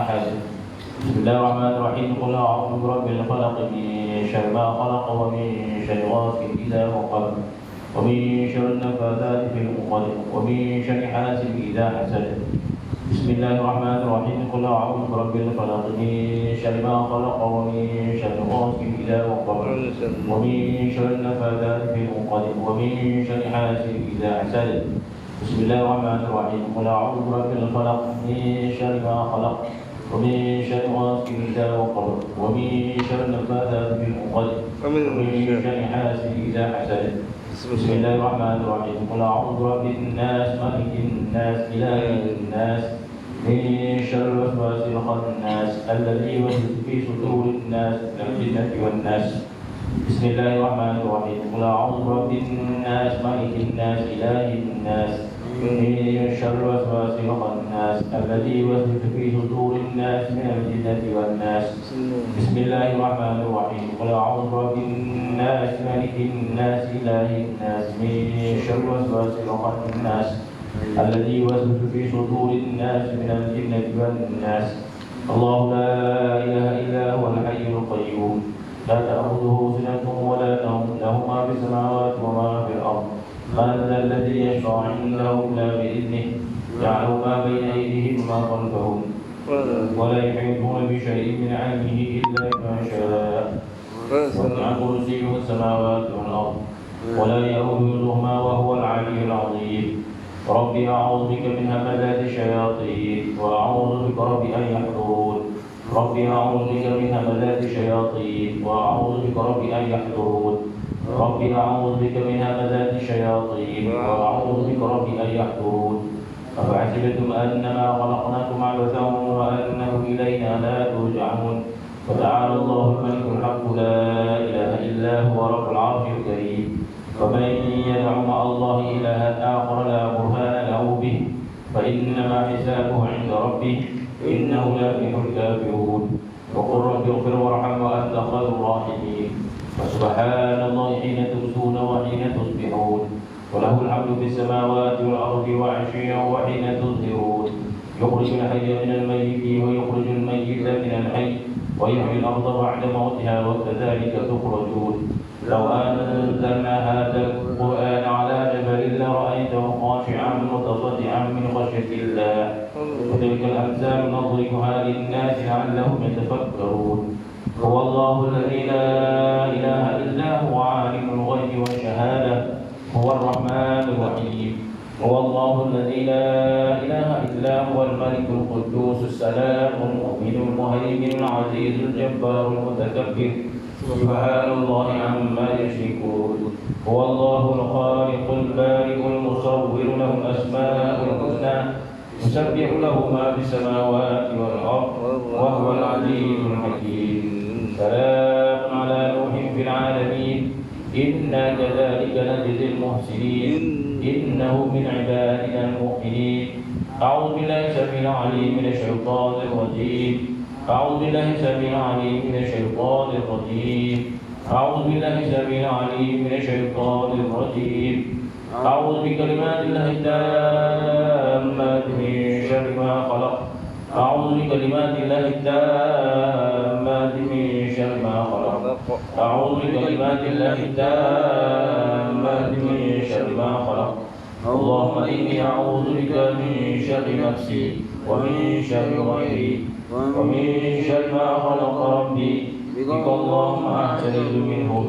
أحد. بسم الله الرحمن الرحيم. قل أعوذ برب الفلق من شر ما خلق ومن شر غاسق إذا وقب ومن شر النفاثات في العقد ومن شر حاسد إذا حسد. بسم الله الرحمن الرحيم. قل أعوذ برب الفلق من شر ما خلق ومن شر غاسق إذا وقب ومن شر النفاثات في العقد ومن شر حاسد إذا حسد. بسم الله الرحمن الرحيم. قل أعوذ برب الفلق من شر ما خلق ومن شر غاسق إذا وقب ومن شر النفاثات في العقد ومن شر حاسد إذا حسد. بسم الله الرحمن الرحيم. قل أعوذ برب الناس ملك الناس إله الناس من شر الوسواس الخناس الذي يوسوس في صدور الناس من الجنة والناس. بسم الله الرحمن الرحيم. قل أعوذ برب الناس ملك الناس إله الناس من شر الوسواس الخناس الذي يوسوس في صدور الناس من الجنة والناس. بسم الله الرحمن الرحيم. قل أعوذ برب الناس ملك الناس إله الناس من شر الوسواس الخناس الذي يوسوس في صدور الناس من الجنة والناس. الله لا إله إلا هو الحي القيوم لا تأخذه سنة ولا نوم له ما في السماوات وما في الأرض. من ذا الذي يشفع عنده إلا بإذنه يعلم ما بين أيديهم وما خلفهم ولا يحيطون بشيء من علمه إلا بما شاء. وسع كرسيه السماوات والأرض ولا يؤوده وهو العلي العظيم. رب أعوذ بك من همزات الشياطين وأعوذ بك رب أن يحضرون. رب أعوذ بك من همزات الشياطين وأعوذ بك رب أن يحضرون. رب أعوذ بك من همزات الشياطين وأعوذ بك رب أن يحضرون. أفحسبتم أنما خلقناكم عبثا وأنكم إلينا لا ترجعون. وتعالى الله الملك الحق لا إله إلا هو رب العرش الكريم. ومن يدع مع الله إلها آخر لا برهان له به فإنما حسابه عند ربه إنه لا يفلح الكافرون. وقل رب اغفر وارحم وأنت خير الراحمين. فسبحان الله حين تمسون وحين تصبحون وله الحمد في السماوات والأرض وعشيا وحين تظهرون. يخرج الحي من الميت ويخرج الميت من الحي ويحيي الأرض بعد موتها وكذلك تخرجون. لو أنزلنا هذا القرآن على جبل لرأيته خاشعا متصدعا من خشية الله. وتلك الأمثال نضربها للناس لعلهم يتفكرون. هو الله الذي لا إله إلا هو عالم الغيب والشهادة هو الرحمن الرحيم. هو الله الذي لا إله إلا هو الملك القدوس السلام المؤمن المهيمن العزيز الجبار المتكبر سبحان الله عما يشركون. هو الله الخالق البارئ المصور له الأسماء الحسنى يسبح له ما في السماوات والأرض وهو العزيز الحكيم. سلام على نوح في العالمين إنا كذلك نجزي المحسنين إنه من عبادنا المؤمنين. أعوذ بالله السميع العليم من الشيطان الرجيم. أعوذ بالله السميع العليم من الشيطان الرجيم. أعوذ بالله السميع العليم من الشيطان الرجيم. أعوذ بكلمات الله التامات من شر ما خلق. أعوذ بكلمات الله التامات من شر ما خلق. أعوذ بكلمات الله التامات من شر ما خلق. اللهم إني أعوذ بك من شر نفسي ومن شر غيري ومن شر ما خلق ربي. بك اللهم أعتذر منهم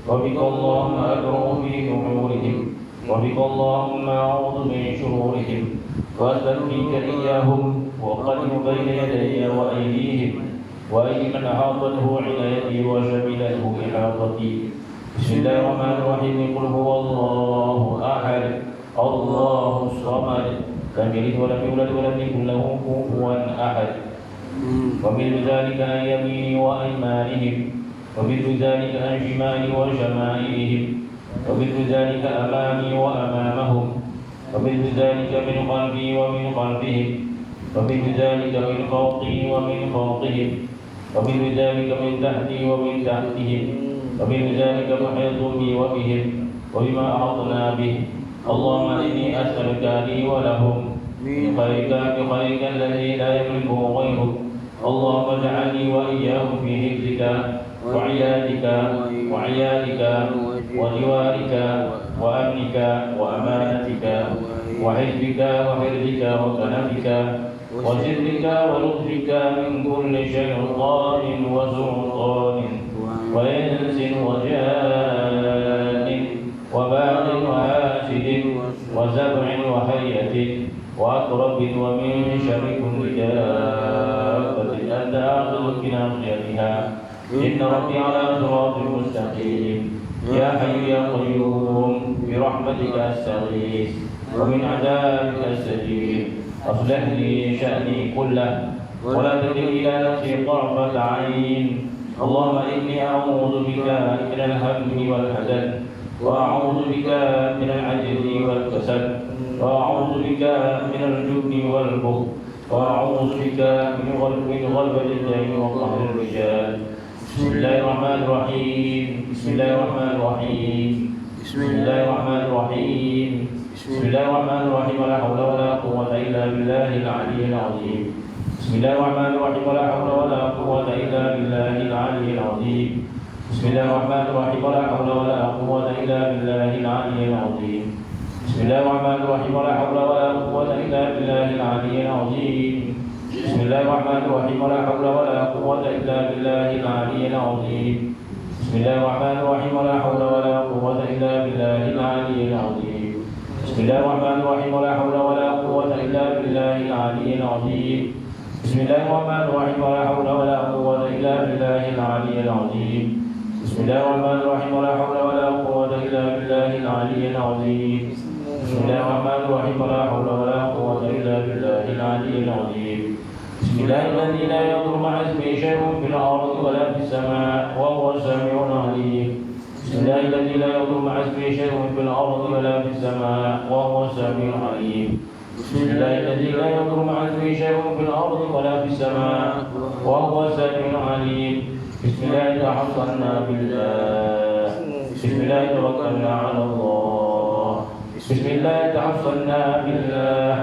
وبك اللهم أبرأ في نحورهم وبك اللهم أعوذ من شرورهم وأستغفرك إياهم وأقدم بين يدي وأيديهم وأي من أحاطته عنايتي وشملته إحاطتي. بسم الله الرحمن الرحيم. قل هو الله أحد الله الصمد لم يلد ولم يولد ولم يكن له كفوا أحد. ومثل ذلك عن يميني وأيمانهم ومثل ذلك عن شمالي وشمائلهم ومثل ذلك أمامي وأمامهم ومثل ذلك من خلفي ومن خلفهم ومثل ذلك من فوقي ومن فوقهم ومثل ذلك من تحتي ومن تحتهم ومثل ذلك محيط بي وبهم وبما أحطنا به. اللهم إني أسألك لي ولهم من خيرك بخيرك الذي لا يملكه غيرك اللهم اجعلني وإياهم في حفظك وعيادك وعيادك وجوارك وأمنك وأمانتك وحفظك وحرزك وكنفك وسرك ولطفك من كل شيطان وسلطان وإنس وجان وباغ وحاسد وسبع وحية وأقرب ومن شر كل دابة أنت آخذ بناصيتها إن ربي على صراط مستقيم يا حي يا قيوم برحمتك أستغيث ومن عذابك أستجيب أصلح لي شأني كله ولا تكلني إلى نفسي طرفة عين اللهم إني أعوذ بك من الهم والحزن وأعوذ بك من العجز والكسل وأعوذ بك من الجبن والبخل وأعوذ بك من غلبة الدين وقهر الرجال بسم الله الرحمن الرحيم بسم الله الرحمن الرحيم بسم الله الرحمن الرحيم بسم الله الرحمن الرحيم ولا حول ولا قوة إلا بالله العلي العظيم بسم الله الرحمن الرحيم ولا حول ولا قوة إلا بالله العلي العظيم بسم الله الرحمن الرحيم ولا حول ولا قوة إلا بالله العلي العظيم بسم الله الرحمن الرحيم ولا حول ولا قوة إلا بالله العلي العظيم بسم الله الرحمن الرحيم ولا حول ولا قوة إلا بالله العلي العظيم بسم الله الرحمن الرحيم ولا حول ولا قوة إلا بالله العلي العظيم بسم الله الرحمن الرحيم ولا حول ولا قوة إلا بالله العلي العظيم بسم الله الرحمن الرحيم ولا حول ولا قوة إلا بالله العلي العظيم بسم الله الرحمن الرحيم ولا حول ولا قوة إلا بالله العلي العظيم بسم الله الرحمن الرحيم ولا حول ولا قوة إلا بالله العلي العظيم بسم الله الذي لا يضر مع اسمه شيء في الأرض ولا في السماء وهو السميع العليم بسم الله الذي لا يضر مع اسمه شيء في الأرض ولا في السماء وهو السميع العليم بسم الله الذي لا يضر مع اسمه شيء في الأرض ولا في السماء وهو السميع العليم بسم الله توكلنا بالله بسم الله توكلنا على الله بسم الله توكلنا بالله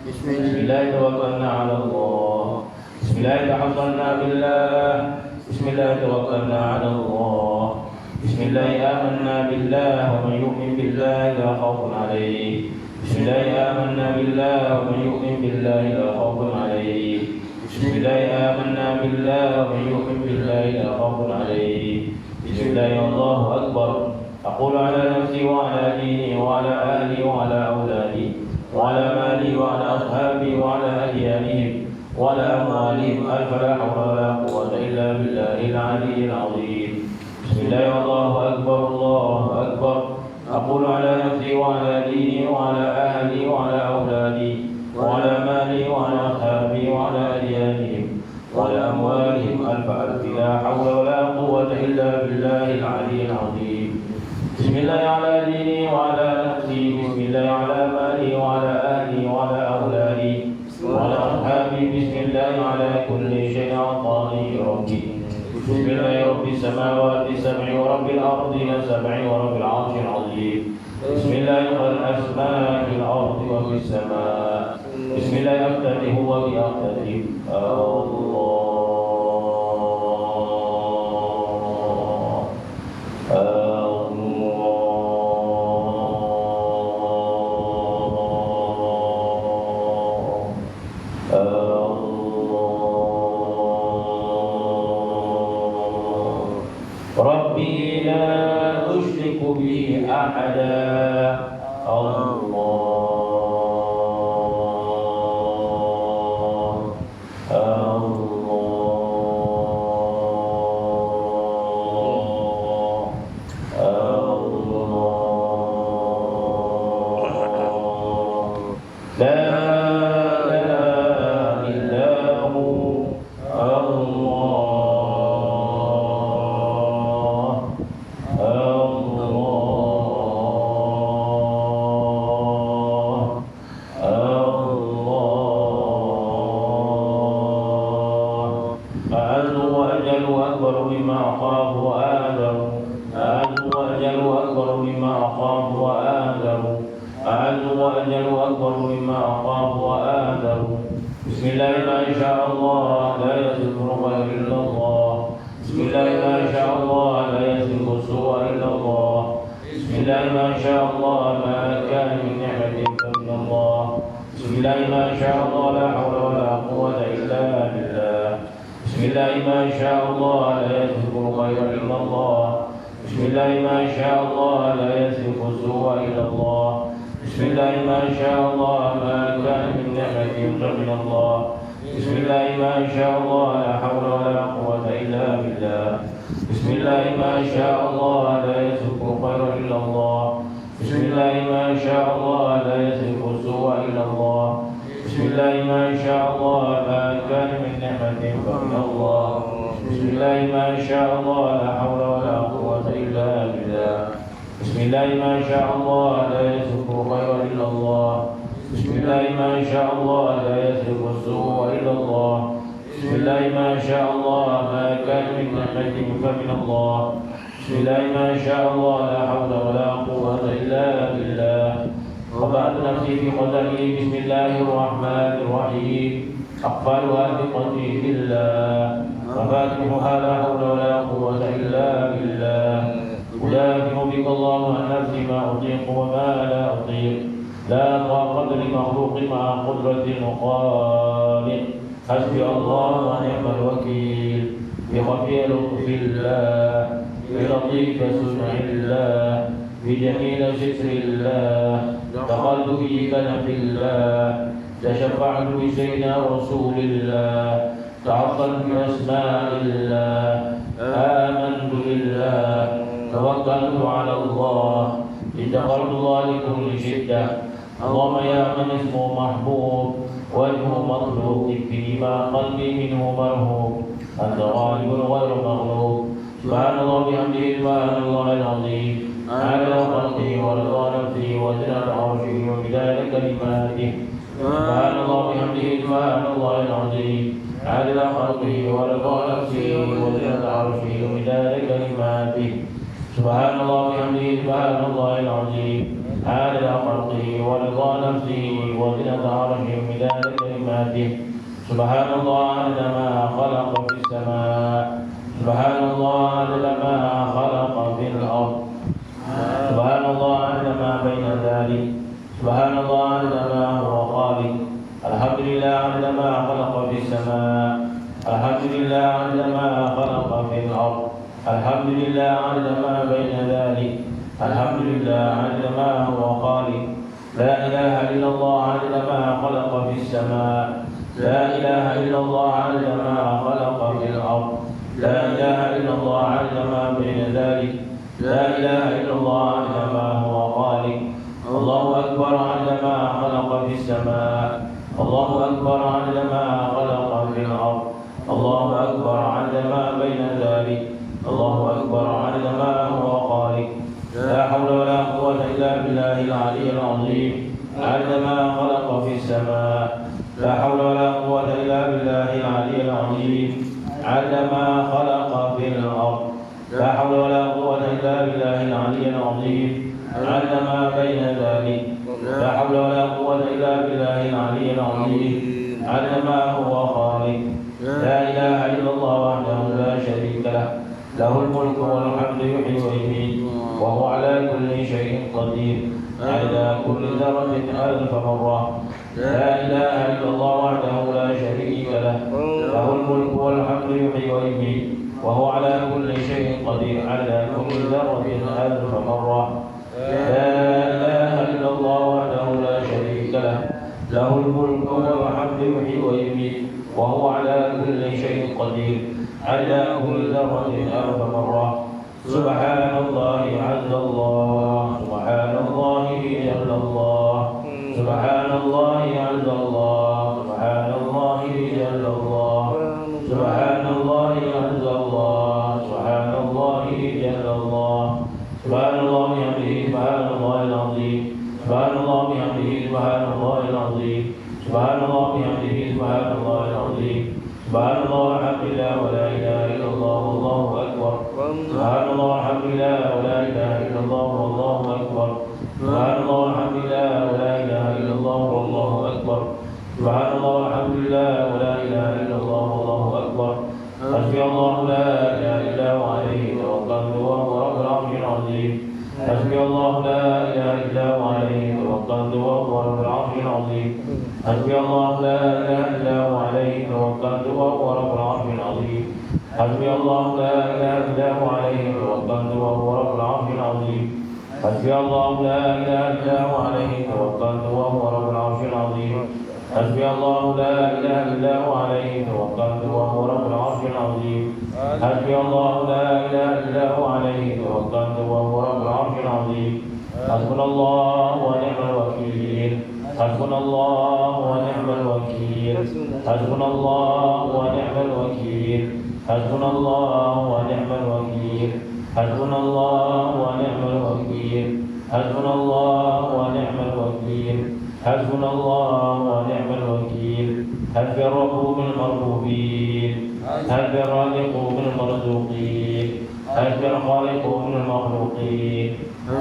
بسم الله توكلنا على الله بسم الله توكلنا بالله بسم الله توكلنا على الله بسم الله آمنا بالله ومن يؤمن بالله لا خوف عليه بسم الله آمنا بالله ومن يؤمن بالله لا خوف عليه بسم الله آمنا بالله ومن يؤمن بالله لا خوف عليه بسم الله والله أكبر أقول على نفسي وعلى ديني وعلى أهلي وعلى أولادي وعلى مالي وعلى أصحابي وعلى أديانهم وعلى أموالهم ألف لا حول ولا قوة إلا بالله العلي العظيم بسم الله والله أكبر الله أكبر أقول على نفسي وعلى ديني وعلى أهلي وعلى أولادي وعلى مالي وعلى أصحابي وعلى أديانهم وعلى أموالهم ألف لا حول ولا قوة إلا بالله العلي العظيم بسم الله على ديني وعلى نفسي بسم الله على مالي وعلى أهلي وعلى أولادي وعلى أصحابي بسم الله على كل شيء أعطاني ربي بسم الله رب السماوات السبع ورب الأرضين السبع ورب العرش العظيم بسم الله والأسماء في الأرض وفي السماء بسم الله أفتتح وبأفتتح ربي لا أشرك به أحدا الله أعز وأجل أكبر مما أخاف وآثر بسم الله ما شاء الله الله لا يزيغ الخير إلا الله. بسم الله ما شاء الله لا يزيغ السوء إلا الله. بسم الله ما شاء الله ما كان من نعمة فمن الله. بسم الله ما شاء الله لا حول ولا قوة إلا بالله. بسم الله ما شاء الله لا يزيغ الخير إلا الله. بسم الله ما شاء الله لا يزيغ السوء إلا الله. بسم الله ما شاء الله ما كان من نعمة فمن الله. بسم الله ما شاء الله لا حول ولا قوة إلا بالله. بسم الله ما شاء الله لا يزيغ الخير إلا الله. بسم الله ما شاء الله لا يزيغ السوء إلا الله. بسم الله ما شاء الله ما كان من نعمة فمن الله. بسم الله ما شاء الله لا حول ولا قوة إلا بالله. بسم الله ما شاء الله لا يزيغ الخير إلا الله. بسم الله ما شاء الله لا يزيغ السوء إلا الله. بسم الله ما شاء الله ما كان من نعمة فمن الله. بسم الله ما شاء الله لا حول ولا قوة إلا بالله. وبعد نفسي في قدره بسم الله الرحمن الرحيم. أقفالها بقدره الله. وفاتحها لا حول ولا قوة إلا بالله. أدافع بك الله عن نفسي ما أطيق وما لا أطيق. لا طاقة لمخلوق مع قدرة الخالق. حسبي الله ونعم الوكيل. بخفي لطف الله. بلطيف صنع الله. بجميل ستر الله. دخلت في كنف الله. تشفعت بسيدنا رسول الله. تعظمت بأسماء الله. آمنت بالله. توكلت على الله. اتقرت الله لكل شدة. اللهم يا من اسمه محبوب وجهه مطلوب اكفني ما قلبي منه مرهوب. أنت غالب غير مغلوب. سبحان الله بحمده سبحان الله العظيم. عدد خلقه ورضا نفسه وزنة عرشه ومداد كلماته. سبحان الله بحمده سبحان الله العظيم. عدد خلقه ورضا نفسه وزنة عرشه ومداد كلماته. سبحان الله بحمده سبحان الله العظيم. عدد خلقه ورضا نفسه وزنة عرشه ومداد كلماته. سبحان الله عدد ما خلق في السماء. سبحان الله عدد ما خلق في الأرض. سبحان الله عدد ما بين ذلك. سبحان الله عدد ما هو خالق. الحمد لله عدد ما خلق في السماء. الحمد لله عدد ما خلق في الأرض. الحمد لله عدد ما بين ذلك. الحمد لله عدد ما هو خالق. لا إله إلا الله عدد ما خلق في السماء. لا إله إلا الله عدد ما خلق في الأرض. لا إله إلا الله عدد ما بين ذلك. لا إله إلا الله عدد ما هو خالق. الله أكبر عدد ما خلق في السماء. الله أكبر عدد ما خلق في الأرض. الله أكبر عدد ما بين ذلك. الله أكبر عدد ما هو خالق. لا حول ولا قوة إلا بالله العلي العظيم. عدد ما خلق في السماء. لا حول ولا قوة إلا بالله العلي العظيم. عدد ما خلق في الأرض. لا حول ولا قوة إلا بالله العلي العظيم. عدد ما بين ذلك. لا حول ولا قوة إلا بالله العلي العظيم. عدد ما هو خالق. لا إله إلا الله وحده لا شريك له. له الملك والحمد يحيي ويميت وهو على كل شيء قدير. عدد كل ذرة ألف مرة. لا إله إلا الله وحده لا شريك له. له الملك والحمد يحيي ويميت وهو على كل شيء قدير. عدد كل ذرة ألف مرة. لا إله إلا الله وحده لا شريك له. له الملك والحمد يحيي ويميت وهو على كل شيء قدير. عدد كل ذرة ألف مرة. سبحان الله عز الله. سبحان الله جل الله. سبحان الله عز الله. سبحان الله جل الله. سبحان الله عز الله. سبحان الله جل الله. سبحان الله بحمده سبحان الله العظيم. سبحان الله بحمده سبحان الله العظيم. سبحان الله بحمده سبحان الله العظيم. سبحان الله والحمد لله ولا إله إلا الله والله أكبر. سبحان الله والحمد لله ولا إله إلا الله والله أكبر. سبحان الله والحمد لله ولا إله إلا الله والله أكبر. سبحان الله والحمد لله ولا إله إلا الله والله حسبي الله لا إله إلا هو عليه توكلت وهو رب العرش العظيم حسبي الله لا إله إلا هو عليه توكلت وهو رب العرش العظيم حسبي الله لا إله إلا هو عليه توكلت وهو رب العرش العظيم حسبي الله لا إله إلا هو عليه توكلت وهو رب العرش العظيم حسبي الله لا إله إلا هو عليه توكلت وهو رب العرش العظيم حسبي الله لا إله إلا هو عليه توكلت وهو رب العرش العظيم حسبي الله لا إله إلا هو عليه توكلت وهو رب العرش العظيم حسبنا الله ونعم الوكيل حسبنا الله ونعم الوكيل حسبنا الله ونعم الوكيل حسبنا الله ونعم الوكيل حسبنا الله ونعم الوكيل حسبنا الله ونعم الوكيل حسبنا الله ونعم الوكيل حسبي الرب المربوبين حسبي الرازق المرزوقين حسبي الخالق المخلوقين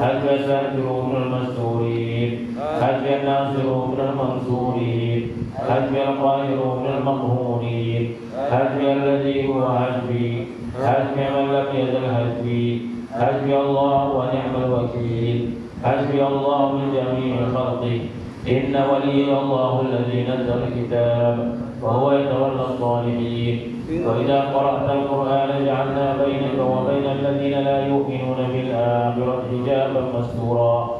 حسبي الساتر المستورين حسبي الناصر المنصورين حسبي القاهر المقهورين حسبي الذي هو حسبي حسبي من لم يزل حسبي حسبي الله ونعم الوكيل حسبي الله من جميع خلقه إن ولي الله الذي نزل الكتاب وهو يتولى الصالحين وإذا قرأت القرآن جعلنا بينك وبين الذين لا يؤمنون بالآخرة حجابا مستورا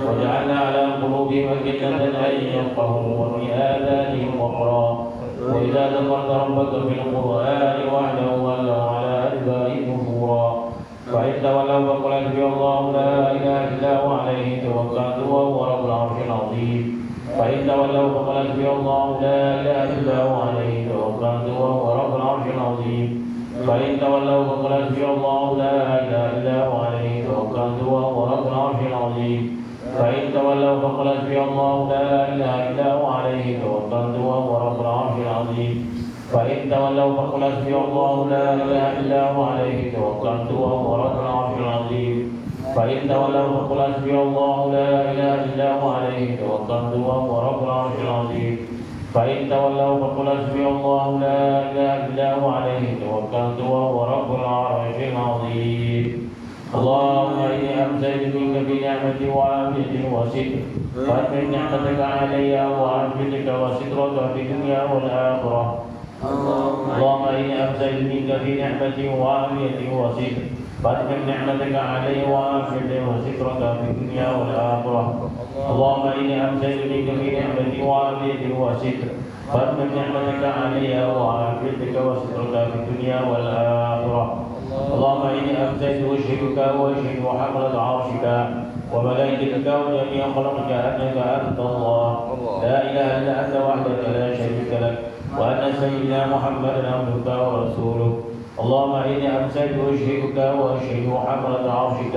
وجعلنا على قلوبهم أكنة أن يفقهوا وفي آذانهم وقرا وإذا ذكرت ربك في القرآن وحده ولوا على أدبارهم نفورا فإن تولوا فقل حسبي الله لا إله إلا هو عليه توكلت وهو رب العرش العظيم فإن تولوا فقل حسبي الله لا إله إلا هو عليه توكلت وهو رب العرش العظيم فإن تولوا فقل حسبي الله لا إله إلا هو عليه توكلت وهو رب العرش العظيم فإن تولوا فقل حسبي الله لا إله إلا هو عليه توكلت وهو رب العرش العظيم فإن تولوا فقل حسبي الله لا إله إلا هو عليه توكلت وهو رب العرش العظيم فإن تولوا فقل حسبي الله لا إله إلا هو عليه توكلت وهو رب العرش العظيم فإن تولوا فقل حسبي الله لا إله إلا هو عليه توكلت وهو رب العرش العظيم اللهم إني أمسيت منك بنعمتي وعافيتي وستر فأتمم نعمتك علي وعافيتك وسترك في الدنيا والآخرة اللهم إني أمسيت منك بنعمتي وعافيتي وستر فأتمم نعمتك علي وعافيتي وسترك في الدنيا والآخرة اللهم إني أمسيت منك بنعمتي وعافيتي وستر فأتمم نعمتك علي وعافيتك وسترك في الدنيا والآخرة اللهم إني أمسيت أشهدك وأشهد حملة عرشك وملائكتك وجميع خلقك أنك أنت الله لا إله إلا أنت وحدك لا شريك لك وأن سيدنا محمدا عبدك ورسولك اللهم إني أمسيت أشهدك وأشهد حملة عرشك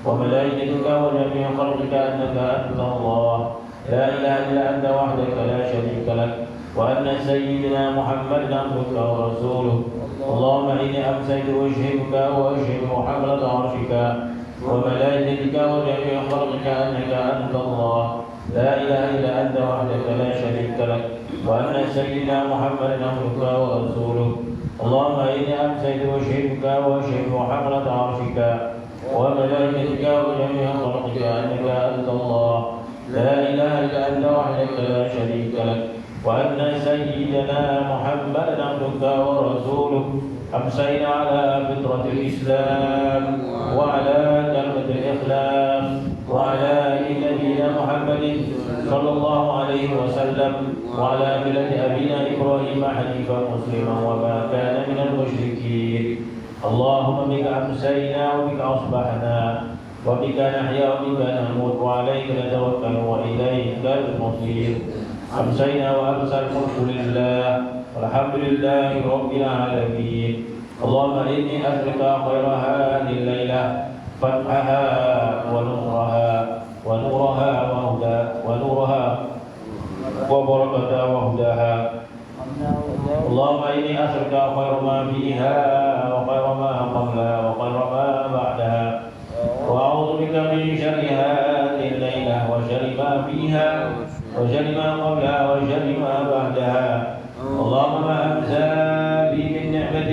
وملائكتك وجميع خلقك أنك أنت الله لا إله إلا أنت وحدك لا شريك لك وأن سيدنا محمدا عبدك ورسولك اللهم إني أمسيت أشهدك وأشهد حملة عرشك وملائكتك وجميع خلقك أنك أنت الله لا إله إلا أنت وحدك لا شريك لك وأن سيدنا محمدا عبدك ورسولك اللهم إني أمسيت أشهدك وأشهد حملة عرشك وملائكتك وجميع خلقك أنك أنت الله لا إله إلا أنت وحدك لا شريك لك وأن سيدنا محمدا عبدك ورسولك أمسينا على فطرة الإسلام وعلى كلمة الإخلاص وعلى نبينا محمد صلى الله عليه وسلم وعلى ملة أبينا إبراهيم حنيفا مسلما وما كان من المشركين اللهم بك أمسينا وبك أصبحنا وبك نحيا وبك نموت وعليك نتوكل وإليك المصير أمسينا وأمسى الملك لله والحمد لله رب العالمين اللهم إني أسألك خير هذه الليلة فتحها ونورها وبركتها وهداها اللهم إني أسألك خير ما فيها وخير ما قبلها وخير ما بعدها وأعوذ بك من شر هذه الليلة وشر ما فيها وشر ما قبلها وشر ما بعدها اللهم ما أمسى بي من نعمة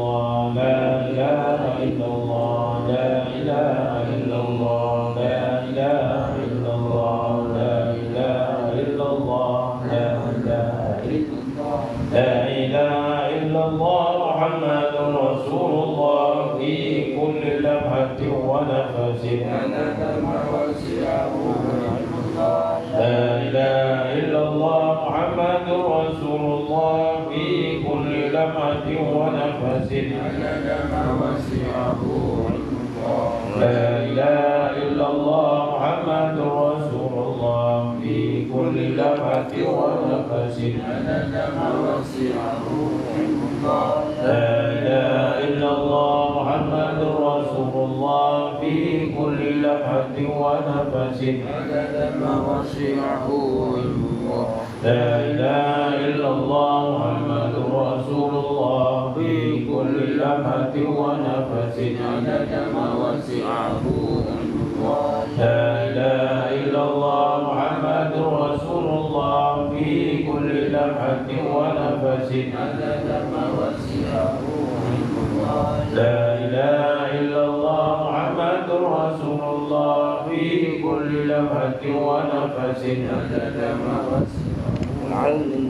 لمحة ونفس لا إله إلا الله محمد رسول الله في كل لمحة ونفس لا إله إلا الله محمد رسول الله في كل لمحة ونفس لا إله إلا الله محمد رسول الله في كل لمحة ونفس لا إله إلا الله محمد رسول الله في كل لمحة ونفس لا إله إلا الله محمد رسول الله في كل لمحة ونفس لا إله إلا الله محمد رسول الله في كل لمحة ونفس لا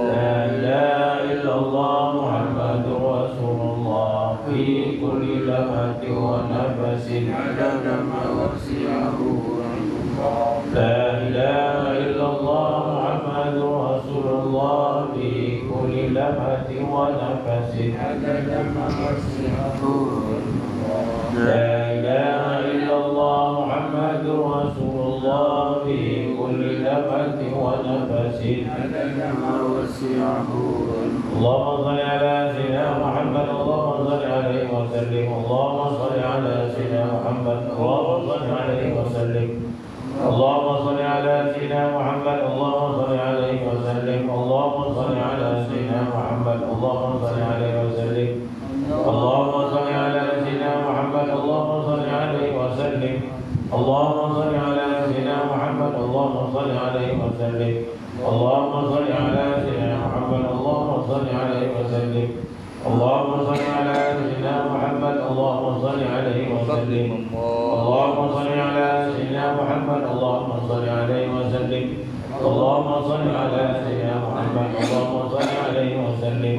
إله إلا الله محمد رسول الله في كل لمحة ونفس لا إله إلا الله محمد رسول الله في كل لمحة ونفس لا إله إلا الله محمد رسول الله في كل لمحة ونفس اللهم صل على سيدنا محمد اللهم صل عليه وسلم اللهم صل على سيدنا محمد اللهم صل عليه وسلم اللهم صل على سيدنا محمد اللهم صل عليه وسلم اللهم صل على سيدنا محمد اللهم صل عليه وسلم اللهم صل على سيدنا محمد اللهم صل عليه وسلم اللهم صل على سيدنا محمد اللهم صل عليه وسلم اللهم صل على سيدنا محمد اللهم صل عليه وسلم اللهم صل على سيدنا محمد اللهم صل عليه وسلم اللهم صل على سيدنا محمد اللهم صل عليه وسلم اللهم صل على سيدنا محمد اللهم صل عليه وسلم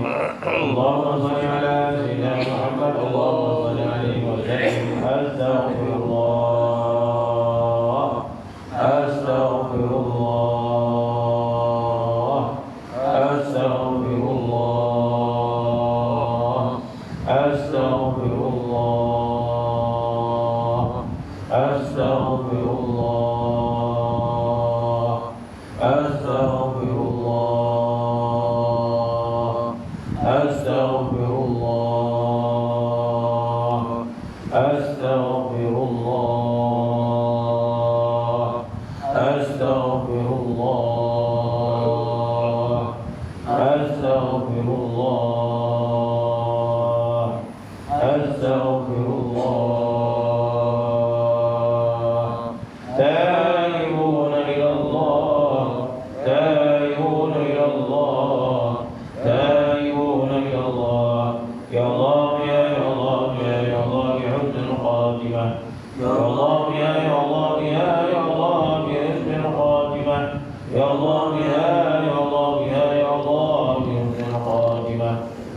اللهم صل على سيدنا محمد اللهم صل عليه وسلم أستغفر الله أستغفر الله أستغفر الله أستغفر الله أستغفر الله أستغفر الله أستغفر الله أستغفر الله أستغفر الله أستغفر الله أستغفر الله تائبون إلى الله تائبون إلى الله تائبون إلى الله يا الله يا الله يا الله بحسن الخاتمة يا الله يا الله يا الله بحسن الخاتمة يا الله يا الله يا الله بحسن الخاتمة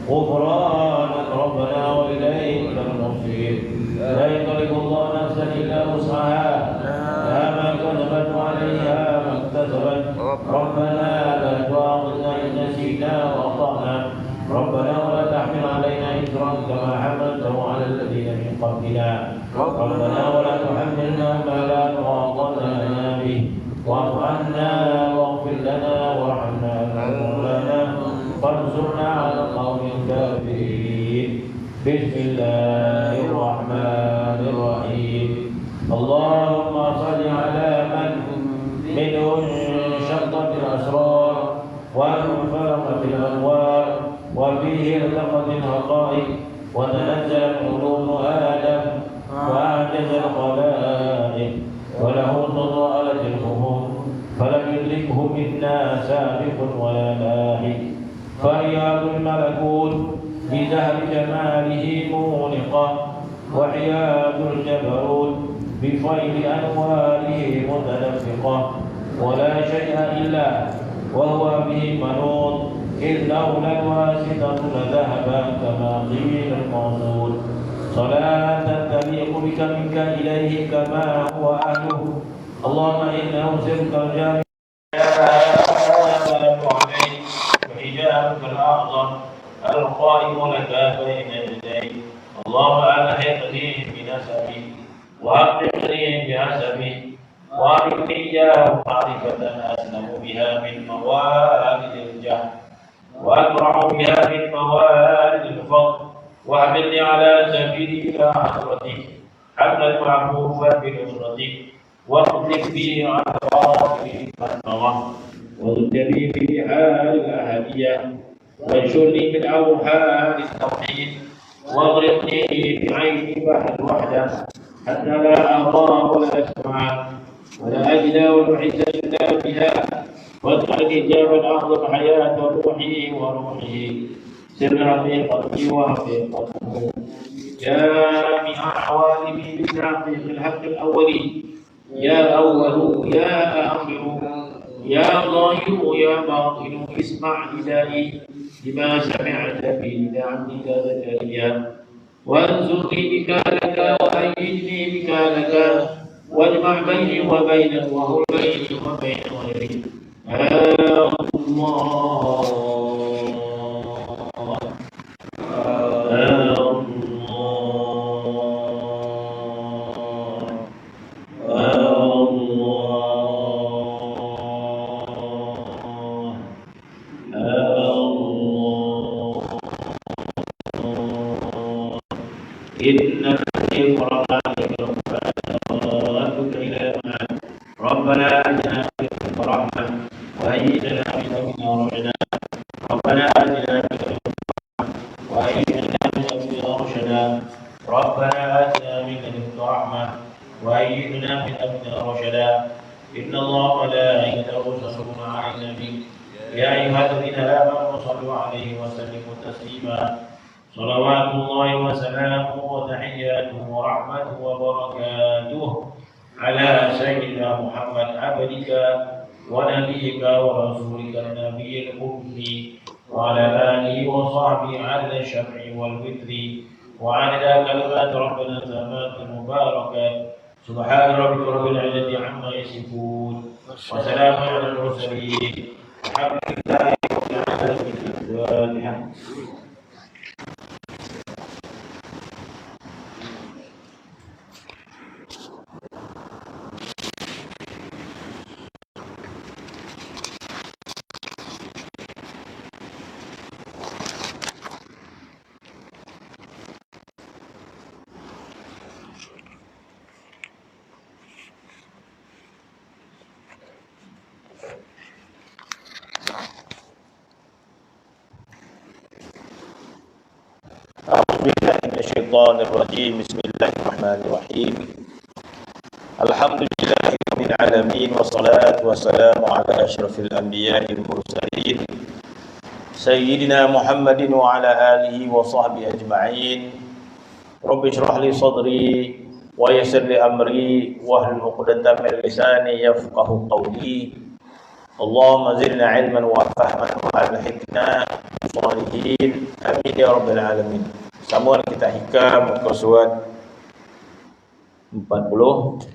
غفرانك ربنا وإليك المصير لا يكلف الله نفسا إلا وسعها لها ما كسبت وعليها ما اكتسبت ربنا لا تؤاخذنا إن نسينا وأخطأنا ربنا ولا تحمل علينا إصرا كما حملته على الذين من قبلنا ربنا ولا تحملنا ما لا طاقة لنا به واعف عنا واغفر لنا وارحمنا مولانا وانصرنا على القوم الكافرين بسم الله الرحمن الرحيم اللهم صل على من منه انشقت الأسرار وانفلقت الأنوار وفيه التقت الحقائق وتنزلت علوم آدم وأعجز الخلائق وله تضاءلت الخمور فلم يدركه منا سابق ولا لاحق فرياض الملكوت بزهر جماله مونقة وحياة الجبروت بفيض أنواره متدفقة ولا شيء إلا وهو به منوط إذ لولا الواسطة لذهب كما قيل الموصول صلاة تليق بك منك إليه كما هو أهله. اللهم إنه سرك الجامع عليه وحجابك الأعظم القائم لك بين يديك. اللهم ألحقني بنسبي وأقرني بحسبي وأرني إياه معرفة أسلم بها من موارد الجهل وأبرع بها من موارد الفضل واحملني على سبيل إلى حضرتك حملا معفوفا بنصرتك واخلف بي على الغافل والمغم واذكرني بحال الأهلية وانشرني من أوحال التوحيد واغرقني بعين بحر الوحدة حتى لا أرى ولا أسمع ولا أجد ولا أحس إلا بها واجعلني جابا أعظم حياة روحي وروحه سر حقيقتي وحقيقته جامع حوالمي بتحقيق الحق الأولي يا أول يا آخر يا ظاهر يا باطن اسمع ندائي لما سمعت به لعبدك زكريا وانصرني بك لك وأيدني بك لك واجمع بيني وبينك وهو بيني وبين غيري يا الله إن في قرآنك ربك إلى معاد ربنا آتنا منك رحمة وهيئ لنا من أمرنا رشدا ربنا آتنا منك رحمة وهيئ لنا من أمرنا رشدا ربنا آتنا منك رحمة وهيئ لنا من أمرنا رشدا إن الله وملائكته يصلون على النبي يا أيها الذين آمنوا صلوا عليه وسلموا تسليما صلوات الله وسلامه وتحياته ورحمته وبركاته على سيدنا محمد عبدك ونبيك ورسولك النبي الأمي وعلى آله وصحبه عدد الشفع والوتر وعدد كلمات ربنا التامات المباركات سبحان ربك رب العزة عما يصفون وسلام على المرسلين الحمد لله رب العالمين. الفاتحة. Bismillahirrahmanirrahim. Bismillahirrahmanirrahim. Alhamdulillahi rabbil alamin wassalatu wassalamu ala asyrafil anbiya'il mursalin sayyidina Muhammadin wa ala alihi wa sahbihi ajma'in. Rabbi shrah li sadri wa yassir li amri wahlul 'uqdatam min lisani yafqahu qawli. Allahumma zidna ilman wa fahman wa alhiqna bis-shalihin. Amin ya rabbal alamin. Samuan kita hikam muka surat 40.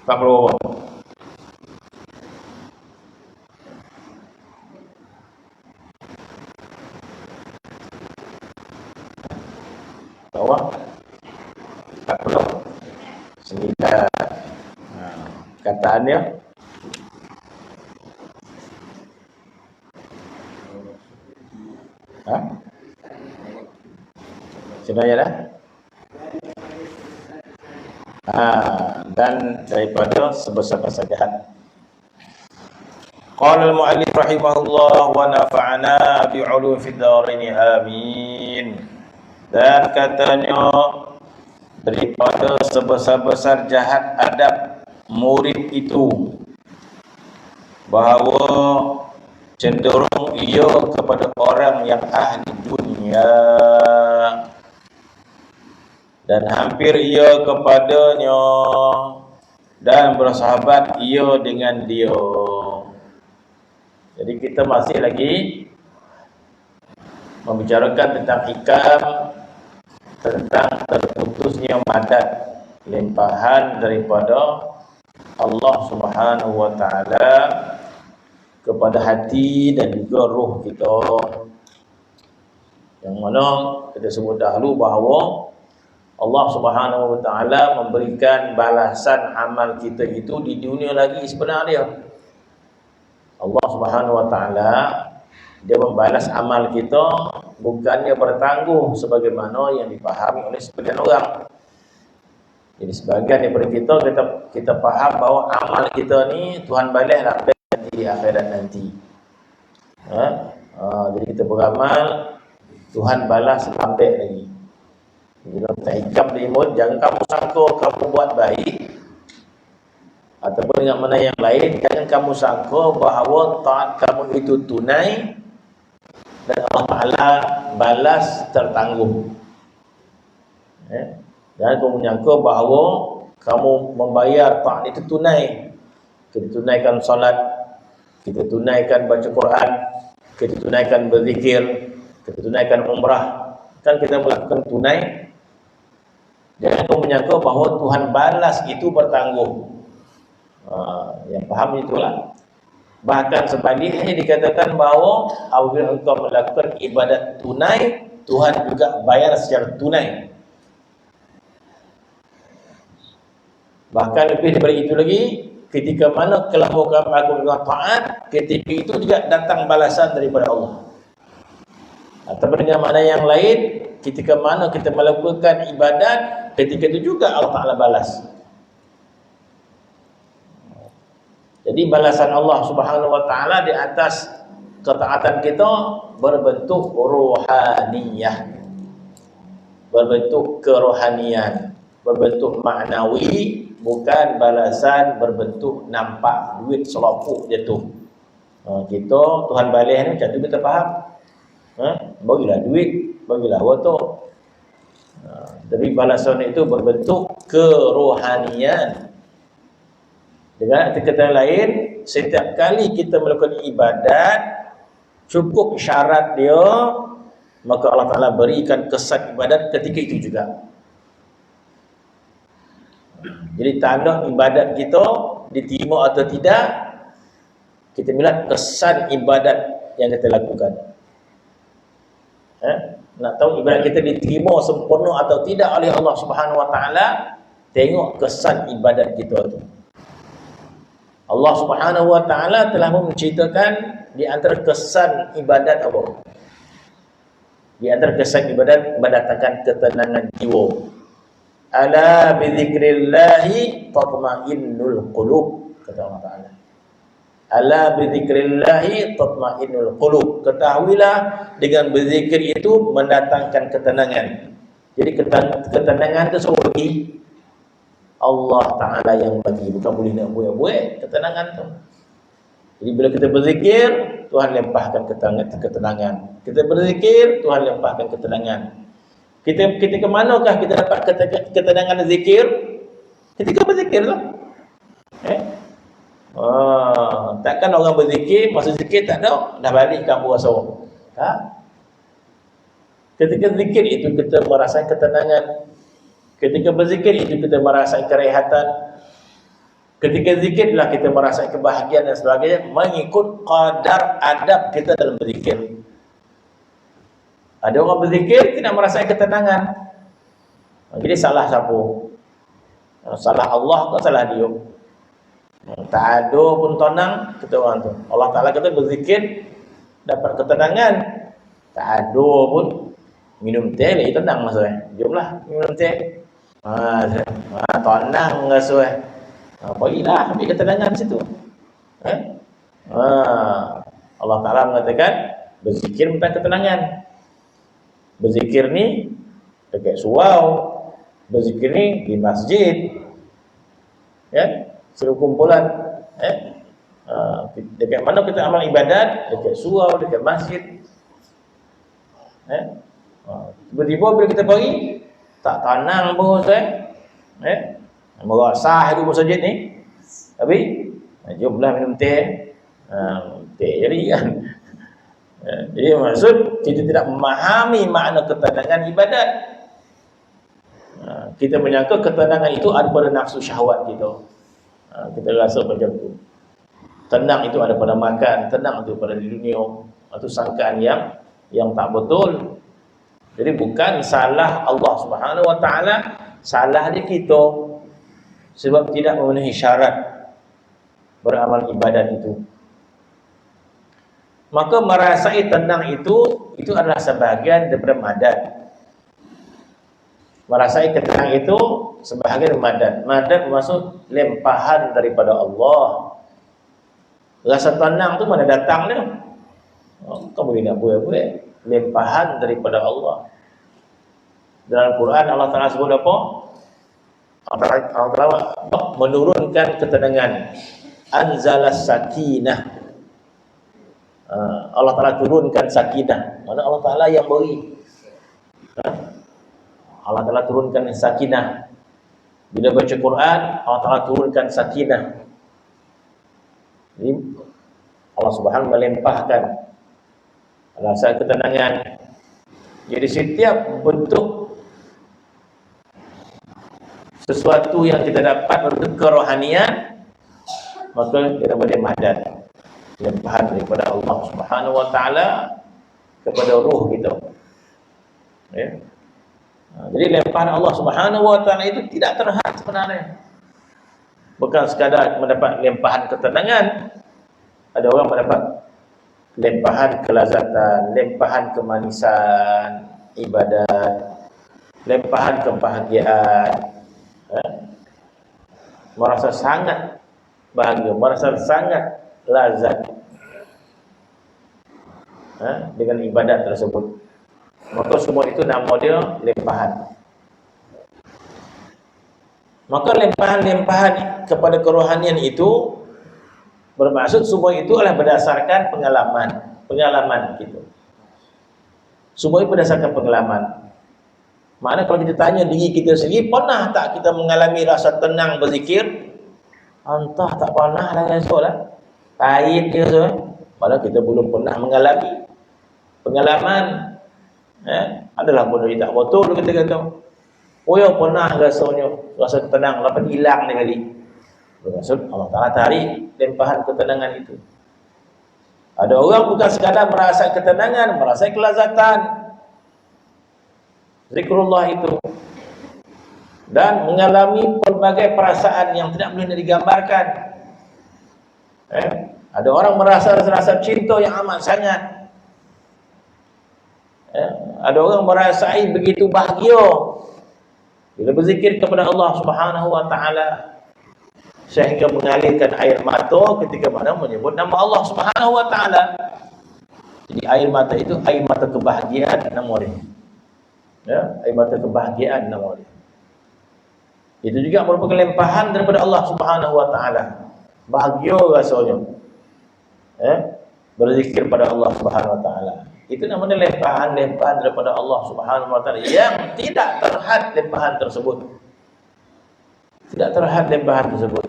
Pak Prabowo. Bawah 49. Kataannya sebenarnya dah. Dan daripada sebesar-besar jahat. Qala al-mu'allif rahimahullah wa nafa'ana bi'ulum fid dharain amin. Dan katanya daripada sebesar-besar jahat adab murid itu bahawa cenderung ia kepada orang yang ahli dunia dan hampir ia kepadanya, dan bersahabat ia dengan dia. Jadi kita masih lagi membicarakan tentang hikam, tentang terputusnya madat, limpahan daripada Allah Subhanahu wa taala kepada hati dan juga roh kita. Yang mana kita sebut dahulu bahawa Allah Subhanahu wa taala memberikan balasan amal kita itu di dunia lagi sebenarnya. Allah Subhanahu wa taala dia membalas amal kita bukannya bertangguh sebagaimana yang dipahami oleh sebagian orang. Jadi sebagian daripada kita faham bahawa amal kita ni Tuhan balaslah di akhirat nanti. Jadi kita beramal, Tuhan balas sampai lagi. Bila kita hikam di imut, jangan kamu sangka kamu buat baik, ataupun dengan mana yang lain, jangan kamu sangka bahawa taat kamu itu tunai dan Allah Ta'ala balas tertangguh. Jangan kamu menyangka bahawa kamu membayar taat itu tunai. Kita tunaikan salat, kita tunaikan baca Quran, kita tunaikan berzikir, kita tunaikan umrah, kan kita melakukan tunai. Jangan kamu menyangka bahawa Tuhan balas itu bertangguh. Yang paham itulah. Bahkan sebaliknya dikatakan bahawa apabila engkau melakukan ibadat tunai, Tuhan juga bayar secara tunai. Bahkan lebih daripada itu lagi, ketika mana telah melakukan taat, ketika itu juga datang balasan daripada Allah. Atau dengan mana yang lain, ketika mana kita melakukan ibadat, ketika itu juga Allah Ta'ala balas. Jadi balasan Allah Subhanahu wa taala di atas ketaatan kita berbentuk rohaniyah, berbentuk kerohanian, berbentuk maknawi, bukan balasan berbentuk nampak duit selopuk jatuh. Kita Tuhan balas ni macam tu kita faham. Bagilah duit, bagilah wato. Tapi balasan itu berbentuk kerohanian. Dengan kata lain, setiap kali kita melakukan ibadat, cukup syarat dia, maka Allah Ta'ala berikan kesan ibadat ketika itu juga. Jadi tanda ibadat kita diterima atau tidak, kita melihat kesan ibadat yang kita lakukan. Nak tahu ibadat kita diterima sempurna atau tidak oleh Allah Subhanahu wa taala, tengok kesan ibadat kita tu. Allah Subhanahu wa taala telah menceritakan di antara kesan ibadat apa? Di antara kesan ibadat mendatangkan ketenangan jiwa. Ala bi dzikrillahi tatma'innul qulub, kata Allah Taala. Ala bi dzikrillahi tatma'innul qulub. Ketahuilah dengan berzikir itu mendatangkan ketenangan. Jadi ketenangan itu semua bagi Allah Ta'ala yang bagi, bukan boleh nak buat ketenangan tu. Jadi bila kita berzikir, Tuhan limpahkan ketenangan. Kita berzikir, Tuhan limpahkan ketenangan. Kita ke manakah kita dapat ketenangan zikir? Ketika berzikir lah. Takkan orang berzikir, masa zikir tak ada, dah balik kampung rasa. Ketika zikir itu kita merasakan ketenangan. Ketika berzikir itu kita merasakan kerehatan. Ketika zikirlah kita merasakan kebahagiaan dan sebagainya, mengikut qadar adab kita dalam berzikir. Ada orang berzikir tidak merasakan ketenangan. Jadi salah siapa? Salah Allah atau salah dia? Tak ada pun tenang kita orang tu. Allah Ta'ala kata berzikir dapat ketenangan. Tak ada pun minum teh lagi tenang maksudnya. Jomlah minum teh. Tenang rasa. Bagilah ambil ketenangan situ. Allah Ta'ala mengatakan berzikir minta ketenangan. Berzikir ni dekat surau, berzikir ni di masjid, seluruh kumpulan, dekat mana kita amal ibadat, dekat surau, dekat masjid. Tiba-tiba bila kita pergi, tak tenang pun Ustaz. Merasah itu masjid ni. Tapi jumlah minum teh. Teh jadi kan. Jadi maksud kita tidak memahami makna ketenangan ibadat. Kita menyangka ketenangan itu ada pada nafsu syahwat kita. Kita rasa macam tu. Tenang itu ada pada makan, tenang itu pada di dunia. Itu sangkaan yang tak betul. Jadi bukan salah Allah Subhanahu Wa Taala, salah di kita sebab tidak memenuhi syarat beramal ibadat itu. Maka merasai tenang itu adalah sebahagian daripada madat. Merasai tenang itu sebahagian madat. Madat maksud lempahan daripada Allah. Rasa tenang tu mana datang dia? Kamu tidak boleh. Lempahan daripada Allah. Dalam Quran Allah Ta'ala sebut apa? Allah Ta'ala menurunkan ketenangan. Anzalas sakinah. Allah Ta'ala turunkan sakinah. Mana Allah Ta'ala yang beri. Allah Ta'ala turunkan sakinah. Bila baca Quran, Allah Ta'ala turunkan sakinah. Jadi Allah Subhanahu melimpahkan rasa ketenangan. Jadi setiap bentuk sesuatu yang kita dapat bentuk kerohanian, maka kita boleh madat, limpahan daripada Allah Subhanahu Wa Taala kepada ruh kita. Ya. Jadi limpahan Allah Subhanahu Wa Taala itu tidak terhad sebenarnya. Bukan sekadar mendapat limpahan ketenangan. Ada orang mendapat limpahan kelazatan, limpahan kemanisan ibadat, limpahan kebahagiaan. Merasa sangat bahagia, merasa sangat lazat dengan ibadat tersebut. Maka semua itu nama dia limpahan. Maka limpahan-limpahan kepada kerohanian itu bermaksud semua itu adalah berdasarkan pengalaman kita. Semua itu berdasarkan pengalaman. Maknanya kalau kita tanya diri kita sendiri, pernah tak kita mengalami rasa tenang berzikir? Entah tak pernah lah kan soalan. Pahit dia so. Padahal kita belum pernah mengalami pengalaman. Adalah benda tak betul kita kata. Oh ya pernah rasanya rasa tenang, lepas hilang dia kali. Bermaksud Allah Ta'ala tarik limpahan ketenangan itu. Ada orang bukan sekadar merasa ketenangan, merasa kelazatan zikrullah itu, dan mengalami pelbagai perasaan yang tidak boleh digambarkan. Ada orang merasa rasa cinta yang amat sangat. Ada orang merasai begitu bahagia bila berzikir kepada Allah Subhanahu Wa Taala, sehingga mengalirkan air mata ketika mana menyebut nama Allah Subhanahu Wa Taala. Jadi air mata itu air mata kebahagiaan nama dia. Ya, air mata kebahagiaan nama dia. Itu juga merupakan limpahan daripada Allah Subhanahu Wa Taala. Bahagia rasanya. Berzikir pada Allah Subhanahu Wa Taala. Itu namanya limpahan-limpahan daripada Allah Subhanahu Wa Taala yang tidak terhad limpahan tersebut. Tidak terhad limpahan tersebut.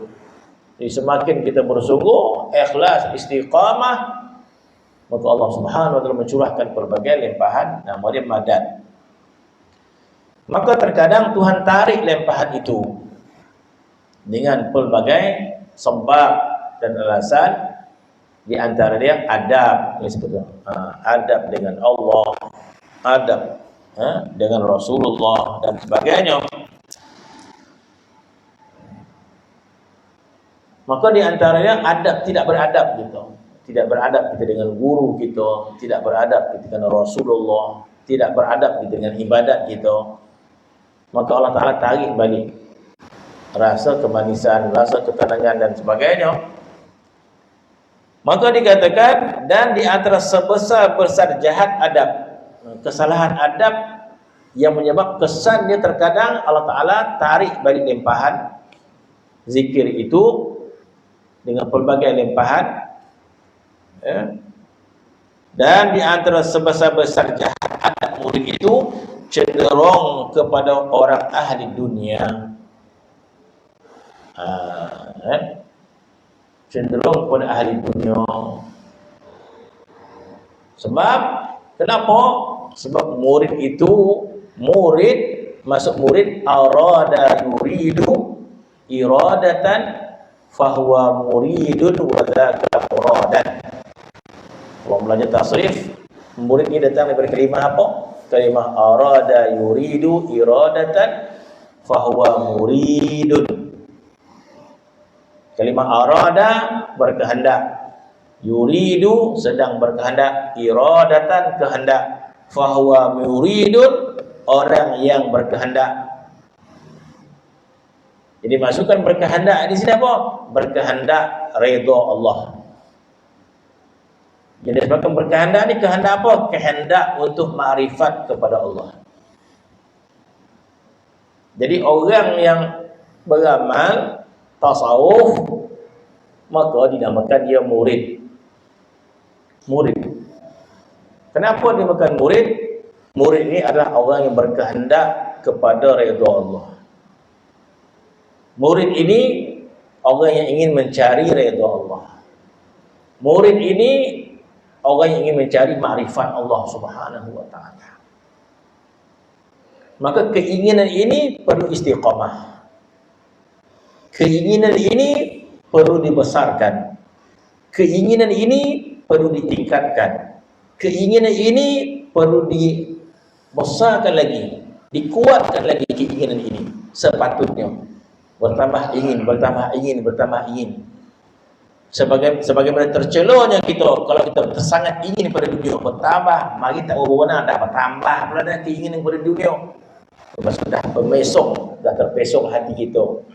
Jadi semakin kita bersungguh, ikhlas, istiqamah, maka Allah Subhanahu Wa Taala mencurahkan berbagai limpahan, namanya madat. Maka terkadang Tuhan tarik limpahan itu dengan pelbagai sebab dan alasan. Di antara dia adab, adab dengan Allah, adab dengan Rasulullah dan sebagainya. Maka di antaranya adab tidak beradab gitu. Tidak beradab kita dengan guru kita, tidak beradab kita dengan Rasulullah, tidak beradab kita dengan ibadat kita. Maka Allah Ta'ala tarik balik rasa kemanisan, rasa ketenangan dan sebagainya. Maka dikatakan, dan di antara sebesar-besar jahat adab, kesalahan adab yang menyebab kesan dia terkadang Allah Ta'ala tarik balik limpahan zikir itu dengan pelbagai limpahan. Dan di antara sebesar-besar jahat adab murid itu cenderung kepada orang ahli dunia. Cenderung kepada ahli dunia. Sebab kenapa? Sebab murid masuk murid arada yuridu iradatan fahuwa muridun wa dzaka muradan. Kalau belajar tasrif, murid ini datang daripada kalimah apa? Kalimah arada yuridu iradatan fahuwa muridun. Kalimah arada berkehendak, yuridu sedang berkehendak, iradatan kehendak, fahuwa muridun orang yang berkehendak. Jadi masukkan berkehendak di sini apa? Berkehendak redha Allah. Jadi sebabkan berkehendak ni kehendak apa? Kehendak untuk makrifat kepada Allah. Jadi orang yang beramal tasawuf maka dinamakan dia murid. Murid. Kenapa dinamakan murid? Murid ini adalah orang yang berkehendak kepada redha Allah. Murid ini orang yang ingin mencari redha Allah. Murid ini orang yang ingin mencari makrifat Allah Subhanahu wa taala. Maka keinginan ini perlu istiqamah. Keinginan ini perlu dibesarkan. Keinginan ini perlu ditingkatkan. Keinginan ini perlu dibesarkan lagi, dikuatkan lagi keinginan ini sepatutnya. Bertambah ingin. Sebagaimana tercelurnya kita, kalau kita sangat ingin pada dunia, bertambah, mari tak berwenang dah bertambah pula dah keinginan pada dunia. Lepas dah dah terpesong hati kita,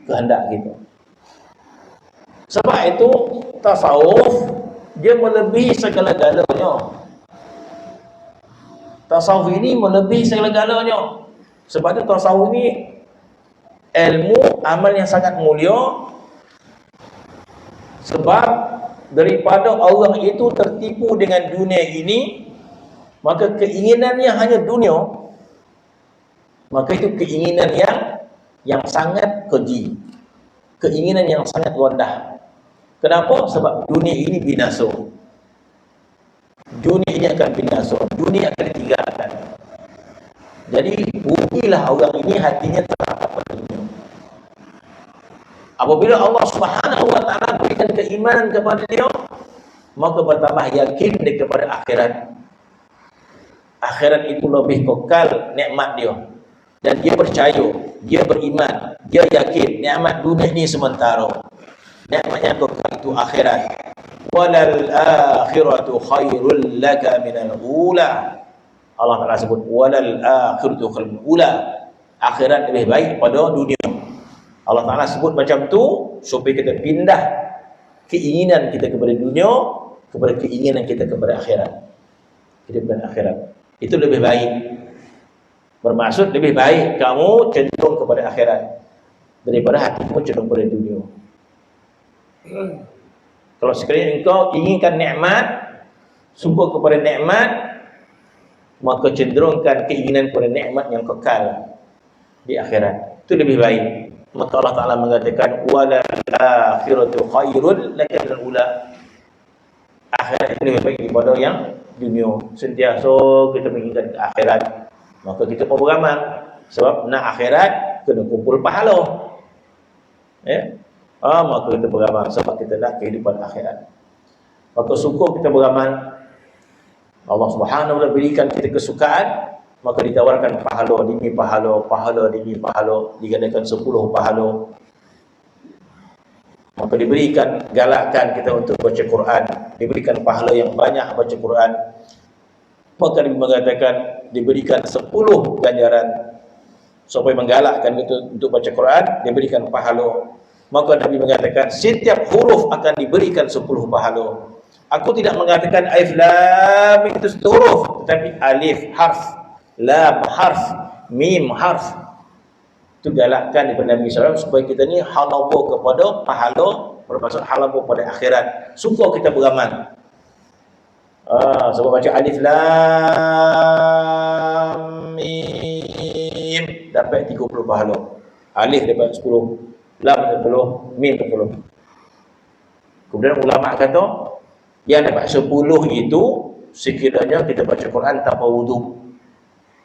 kehendak kita. Sebab itu tasawuf dia melebihi segala-galanya. Tasawuf ini melebihi segala-galanya. Sebab itu tasawuf ini ilmu amal yang sangat mulia. Sebab daripada orang itu tertipu dengan dunia ini, maka keinginannya hanya dunia, maka itu keinginan yang sangat keji, keinginan yang sangat rendah. Kenapa? Sebab dunia ini binasa. Dunia ini akan binasa, dunia akan ditinggalkan. Jadi rugilah orang ini hatinya terhadap dunia. Apabila Allah Subhanahu wa taala berikan keimanan kepada dia, maka bertambah yakin dia kepada akhirat. Akhirat itu lebih kekal nikmat dia. Dan dia percaya, dia beriman, dia yakin nikmat dunia ini sementara. Nikmat yang kekal itu akhirat. Walal akhiratu khairul laka minal ula. Allah Taala sebut walal akhiratu khairul ula. Akhirat lebih baik pada dunia. Allah Ta'ala sebut macam tu supaya kita pindah keinginan kita kepada dunia kepada keinginan kita kepada akhirat. Kehidupan akhirat itu lebih baik. Bermaksud lebih baik kamu cenderung kepada akhirat daripada hatimu cenderung kepada dunia. Kalau sekiranya engkau inginkan nikmat, suka kepada nikmat, maka cenderungkan keinginan kepada nikmat yang kekal di akhirat. Itu lebih baik. Maka Allah Ta'ala mengatakan walal akhiratu khairul laka minal ula. Akhirat itu lebih baik daripada yang dunia. Sentiasa kita menginginkan akhirat, maka kita pun beramal. Sebab nak akhirat kena kumpul pahala. Maka kita beramal sebab kita nak kehidupan akhirat. Maka syukur kita beramal. Allah Subhanahu wa taala berikan kita kesukaan, maka ditawarkan pahala demi pahala, pahala demi pahala, digandakan 10 pahala. Maka diberikan galakan kita untuk baca Quran, diberikan pahala yang banyak baca Quran. Maka Nabi mengatakan diberikan 10 ganjaran supaya menggalakkan kita untuk baca Quran, diberikan pahala. Maka Nabi mengatakan setiap huruf akan diberikan 10 pahala. Aku tidak mengatakan alif lam itu 1 huruf, tetapi alif harf, lam harf, mim harf. Itu galakkan daripada Nabi SAW supaya kita ni halaba kepada pahala, bermaksud halaba pada akhirat. Suka kita beramal. Sebab baca alif lam mim dapat 30 pahala. Alif dapat 10, lam dapat 10, mim dapat 10. Kemudian ulama kata yang dapat 10 itu sekiranya kita baca Quran tanpa wudu.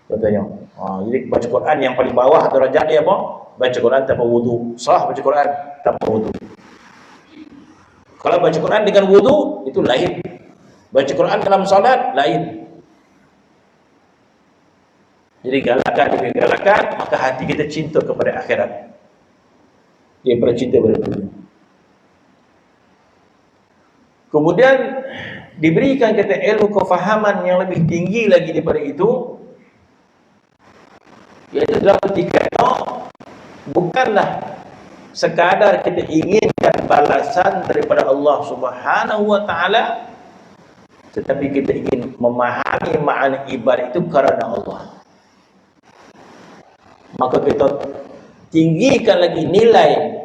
Katanya. Jadi baca Quran yang paling bawah derajat dia apa? Baca Quran tanpa wudu. Sah baca Quran tanpa wudu. Kalau baca Quran dengan wudu itu lain. Baca Quran dalam salat lain. Jadi galakan demi galakan, maka hati kita cinta kepada akhirat. Dia bercinta pada dunia. Kemudian diberikan kita ilmu kefahaman yang lebih tinggi lagi daripada itu, iaitu dalam ketika bukanlah sekadar kita inginkan balasan daripada Allah Subhanahu wa taala, tetapi kita ingin memahami makna ibadah itu kerana Allah. Maka kita tinggikan lagi nilai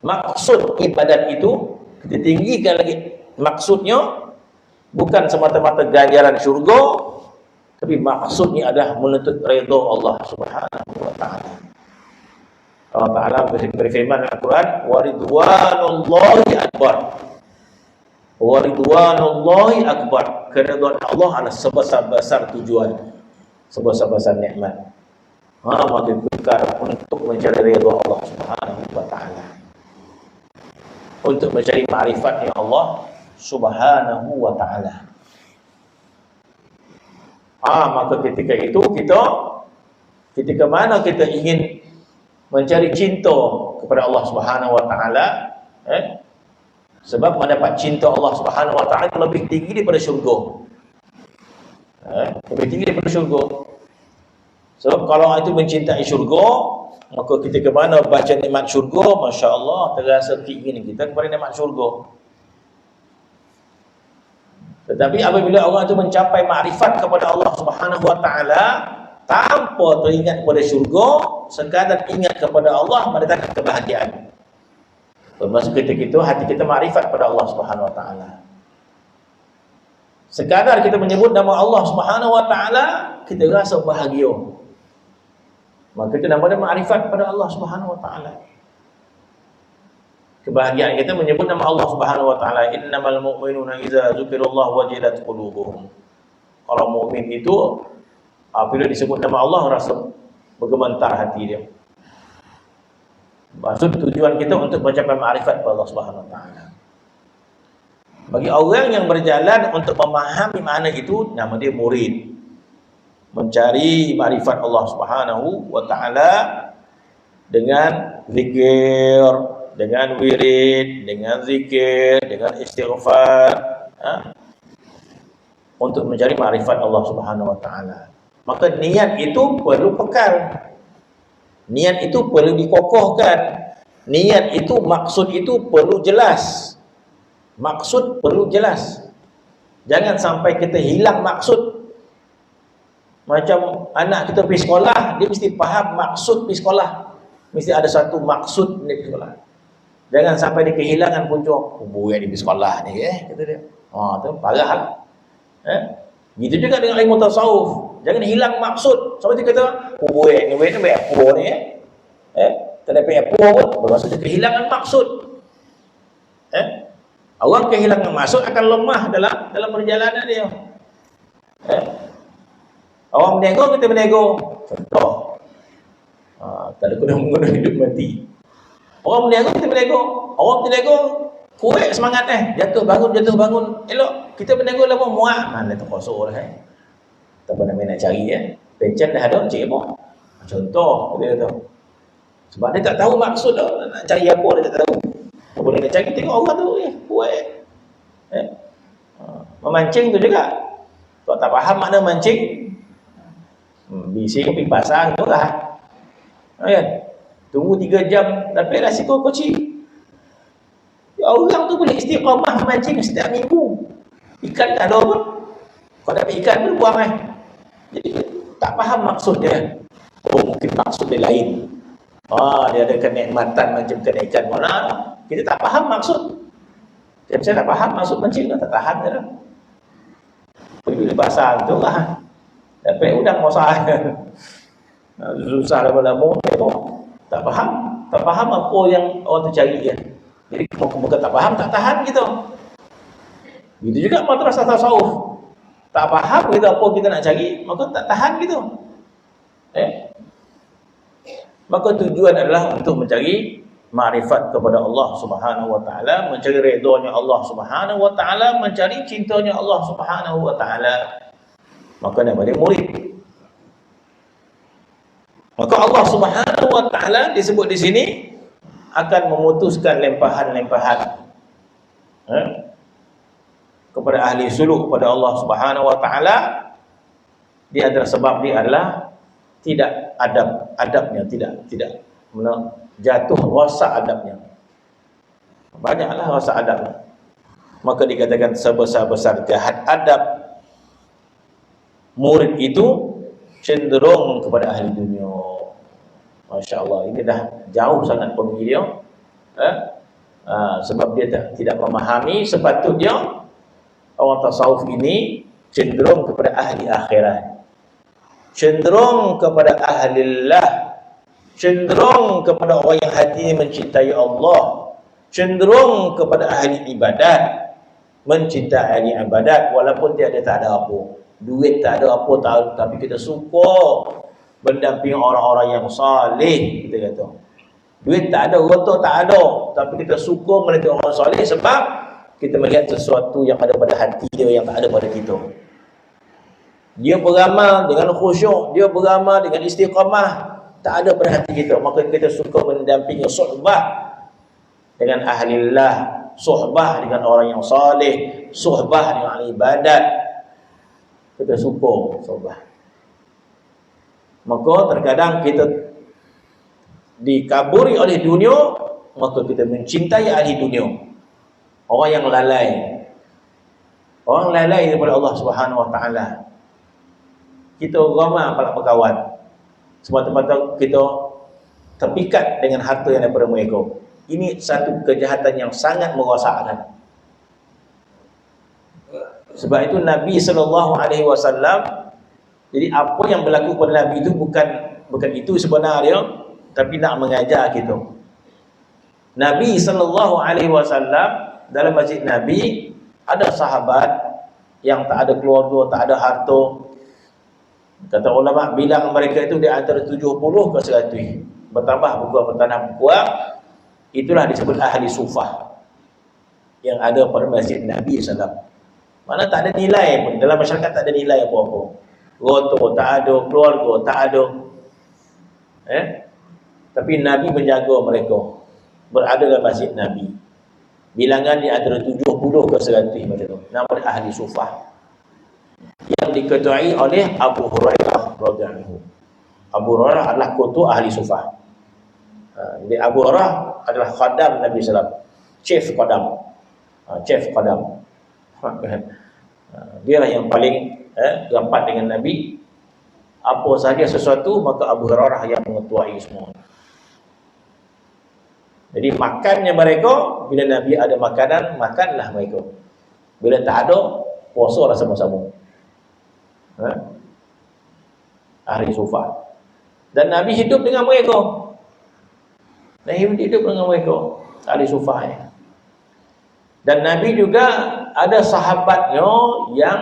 maksud ibadat itu, kita tinggikan lagi maksudnya bukan semata-mata ganjaran syurga, tapi maksudnya adalah menuntut redha Allah Subhanahu wa taala. Allah Taala berfirman dalam Al-Quran, wa ridwanullahi akbar. Wa ridwanullahi akbar. Keridhaan Allah adalah sebesar-besar tujuan, sebesar-besar nikmat. Maka kita untuk mencari redha Allah Subhanahu wa taala, untuk mencari ma'rifatnya Allah Subhanahu wa taala. Maka ketika itu ketika mana kita ingin mencari cinta kepada Allah Subhanahu wa taala, sebab mendapat cinta Allah Subhanahu wa taala itu lebih tinggi daripada syurga. Lebih tinggi daripada syurga. Sebab kalau itu mencintai syurga, maka ketika mana baca nikmat syurga, masya-Allah, terasa keinginan kita kepada nikmat syurga. Tetapi apabila orang itu mencapai makrifat kepada Allah Subhanahu wa taala tanpa teringat kepada syurga, sekadar ingat kepada Allah, mendatangkan kebahagiaan. Termasuk ketika itu hati kita makrifat kepada Allah Subhanahu wa taala. Sekadar kita menyebut nama Allah Subhanahu wa taala, kita rasa bahagia. Maka itu namanya makrifat kepada Allah Subhanahu wa taala. Kebahagiaan kita menyebut nama Allah Subhanahu wa taala. Innamal mu'minuna idza dzukirallahu wajilat qulubuhum. Orang mukmin itu apabila disebut nama Allah rasa bergemetar hati dia. Maksud tujuan kita untuk mencapai makrifat kepada Allah Subhanahu wa taala. Bagi orang yang berjalan untuk memahami makna itu, nama dia murid. Mencari makrifat Allah Subhanahu wa taala dengan zikir, dengan wirid, dengan zikir, dengan istighfar, untuk mencari makrifat Allah Subhanahu wa taala. Maka niat itu perlu kekal. Niat itu perlu dikokohkan. Niat itu, maksud itu perlu jelas. Maksud perlu jelas. Jangan sampai kita hilang maksud. Macam anak kita pergi sekolah, dia mesti faham maksud pergi sekolah. Mesti ada satu maksud dia pergi sekolah. Jangan sampai dia kehilangan punca. Buat dia pergi sekolah ni, kata dia. Tu parah lah. Gitu juga dengan ilmu tasawuf. Jangan hilang maksud. Sebab dia kata, buat ni baik apa ni, tak dapat apa pun, bermaksud dia kehilangan maksud. Orang kehilangan maksud akan lemah dalam perjalanan dia. Orang berniaga, kita berniaga. Contoh. Tak ada guna hidup mati. Orang berniaga, kita berniaga. Orang berniaga, kuat semangat jatuh bangun. Elok, kita berniaga lama muak. Mana tu kosong lah. Tak pernah nak cari pencet dah ada, cik apa? Contoh, dia kata. Sebab dia tak tahu maksud dah. Nak cari apa, dia tak tahu. Boleh nak cari, tengok orang tu, kuat. Memancing tu juga. Kalau tak faham makna mancing, bising pergi pasar tu lah. Tunggu 3 jam, dapatlah siko koci. Orang tu boleh istiqamah mancing setiap minggu. Ikan tak ada pun. Kalau dapat ikan pun buang Jadi tak faham maksud dia. Mungkin maksud dia lain. Dia ada kenikmatan macam ikan mana. Kita tak faham maksud. Saya tak faham maksud mancing, tak tahan dia. Pergi pasar tu lah. Dapat udang masak. Susah lama-lama tengok. Tak faham apa yang orang tu cari kan. Jadi bukan tak faham, tak tahan gitu. Gitu juga madrasah tasawuf. Tak faham kita apa kita nak cari, maka tak tahan gitu. Maka tujuan adalah untuk mencari makrifat kepada Allah Subhanahu wa taala, mencari redha-Nya Allah Subhanahu wa taala, mencari cintanya Allah Subhanahu wa taala. Maka nama dia murid. Maka Allah Subhanahu wa taala disebut di sini akan memutuskan lempahan-lempahan kepada ahli suluk kepada Allah Subhanahu wa taala. Di antara sebab dia adalah tidak adabnya tidak jatuh rasa adabnya. Banyaklah rasa adab. Maka dikatakan sebesar-besar jahat adab murid itu cenderung kepada ahli dunia. Masya Allah, ini dah jauh sangat pergi dia. Sebab dia tidak memahami sepatutnya orang tasawuf ini cenderung kepada ahli akhirat, cenderung kepada ahlillah, cenderung kepada orang yang hati mencintai Allah, cenderung kepada ahli ibadat, mencintai ahli ibadat walaupun dia tak ada apa, duit tak ada apa, tapi kita suka mendampingi orang-orang yang saleh. Kita kata duit tak ada, rotok tak ada, tapi kita suka mendampingi orang saleh sebab kita melihat sesuatu yang ada pada hati dia yang tak ada pada kita. Dia beramal dengan khusyuk, dia beramal dengan istiqamah, tak ada pada hati kita. Maka kita suka mendampingi suhbah dengan ahlillah, suhbah dengan orang yang saleh, suhbah dengan ahli ibadat. Kita suka suhbah. Maka terkadang kita dikaburi oleh dunia, maka kita mencintai ahli dunia. Orang yang lalai. Orang lalai daripada Allah Subhanahu wa taala. Kita ramai pula berkawan. Semata-mata kita terpikat dengan harta yang daripada mereka. Ini satu kejahatan yang sangat merosakkan. Sebab itu Nabi SAW, jadi apa yang berlaku pada Nabi itu bukan itu sebenarnya, tapi nak mengajar kita. Nabi SAW dalam masjid Nabi ada sahabat yang tak ada keluarga, tak ada harta. Kata ulama, bilang mereka itu di antara 70 ke 100. Bertambah bertambah buah. Itulah disebut ahli sufah yang ada pada masjid Nabi SAW. Mana tak ada nilai pun, dalam masyarakat tak ada nilai apa-apa. Roto tak ada, keluarga tak ada. Tapi Nabi menjaga mereka, berada dalam masjid Nabi. Bilangan di antara 70 ke 100 macam tu. Nama ahli sufah yang diketuai oleh Abu Hurairah radhiyallahu anhu. Abu Hurairah adalah ketua ahli sufah. Jadi Abu Hurairah adalah khadam Nabi SAW, chief khadam. Dia lah yang paling rapat dengan Nabi. Apa sahaja sesuatu, maka Abu Hurairah yang mengetuai semua. Jadi makannya mereka, bila Nabi ada makanan, makanlah mereka. Bila tak ada, puasalah sama-sama. Ahli sufah. Dan Nabi hidup dengan mereka. Nabi hidup dengan mereka, ahli sufah. Dan Nabi juga ada sahabatnya yang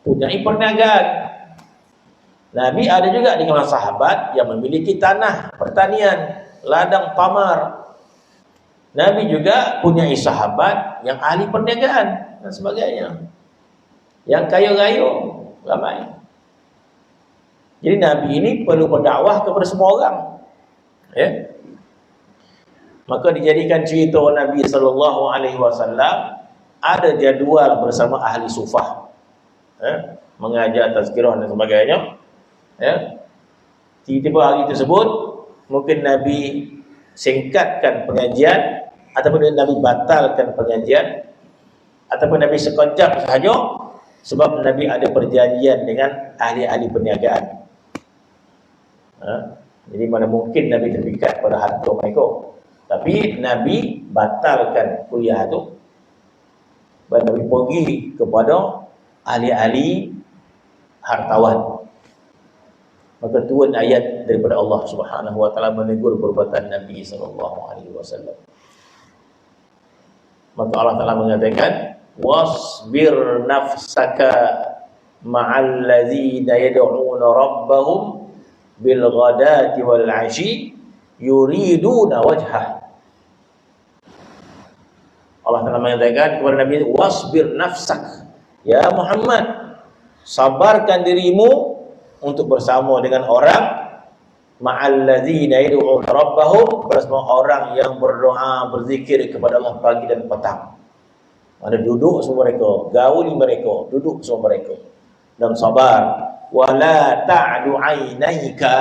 punya perniagaan. Nabi ada juga dengan sahabat yang memiliki tanah pertanian, ladang tamar. Nabi juga punya sahabat yang ahli perniagaan dan sebagainya. Yang kaya-kaya ramai. Jadi Nabi ini perlu berdakwah kepada semua orang. Maka dijadikan cerita Nabi SAW ada jadual bersama ahli sufah. Mengajar tazkirah dan sebagainya. Tiba-tiba hari tersebut mungkin Nabi singkatkan pengajian, ataupun Nabi batalkan pengajian, ataupun Nabi sekejap sahaja sebab Nabi ada perjanjian dengan ahli-ahli perniagaan. Jadi mana mungkin Nabi terpikat pada harta mereka. Tapi Nabi batalkan kuliah itu. Dan Nabi pergi kepada ahli-ahli hartawan. Maka turun ayat daripada Allah Subhanahu wa taala menegur perbuatan Nabi sallallahu alaihi wasallam. Maka Allah Taala mengatakan, wasbir nafsaka ma'al ladzina yad'una rabbahum bil ghadati wal 'ashi yuriduna wajhah. Allah Taala mengatakan kepada Nabi, wasbir nafsak, ya Muhammad, sabarkan dirimu untuk bersama dengan orang ma'al ladzina yad'una rabbahum, bersama orang yang berdoa, berzikir kepada Allah pagi dan petang. Ada duduk semua mereka, gauli mereka, duduk semua mereka dan sabar. Wala ta'du 'ainaika,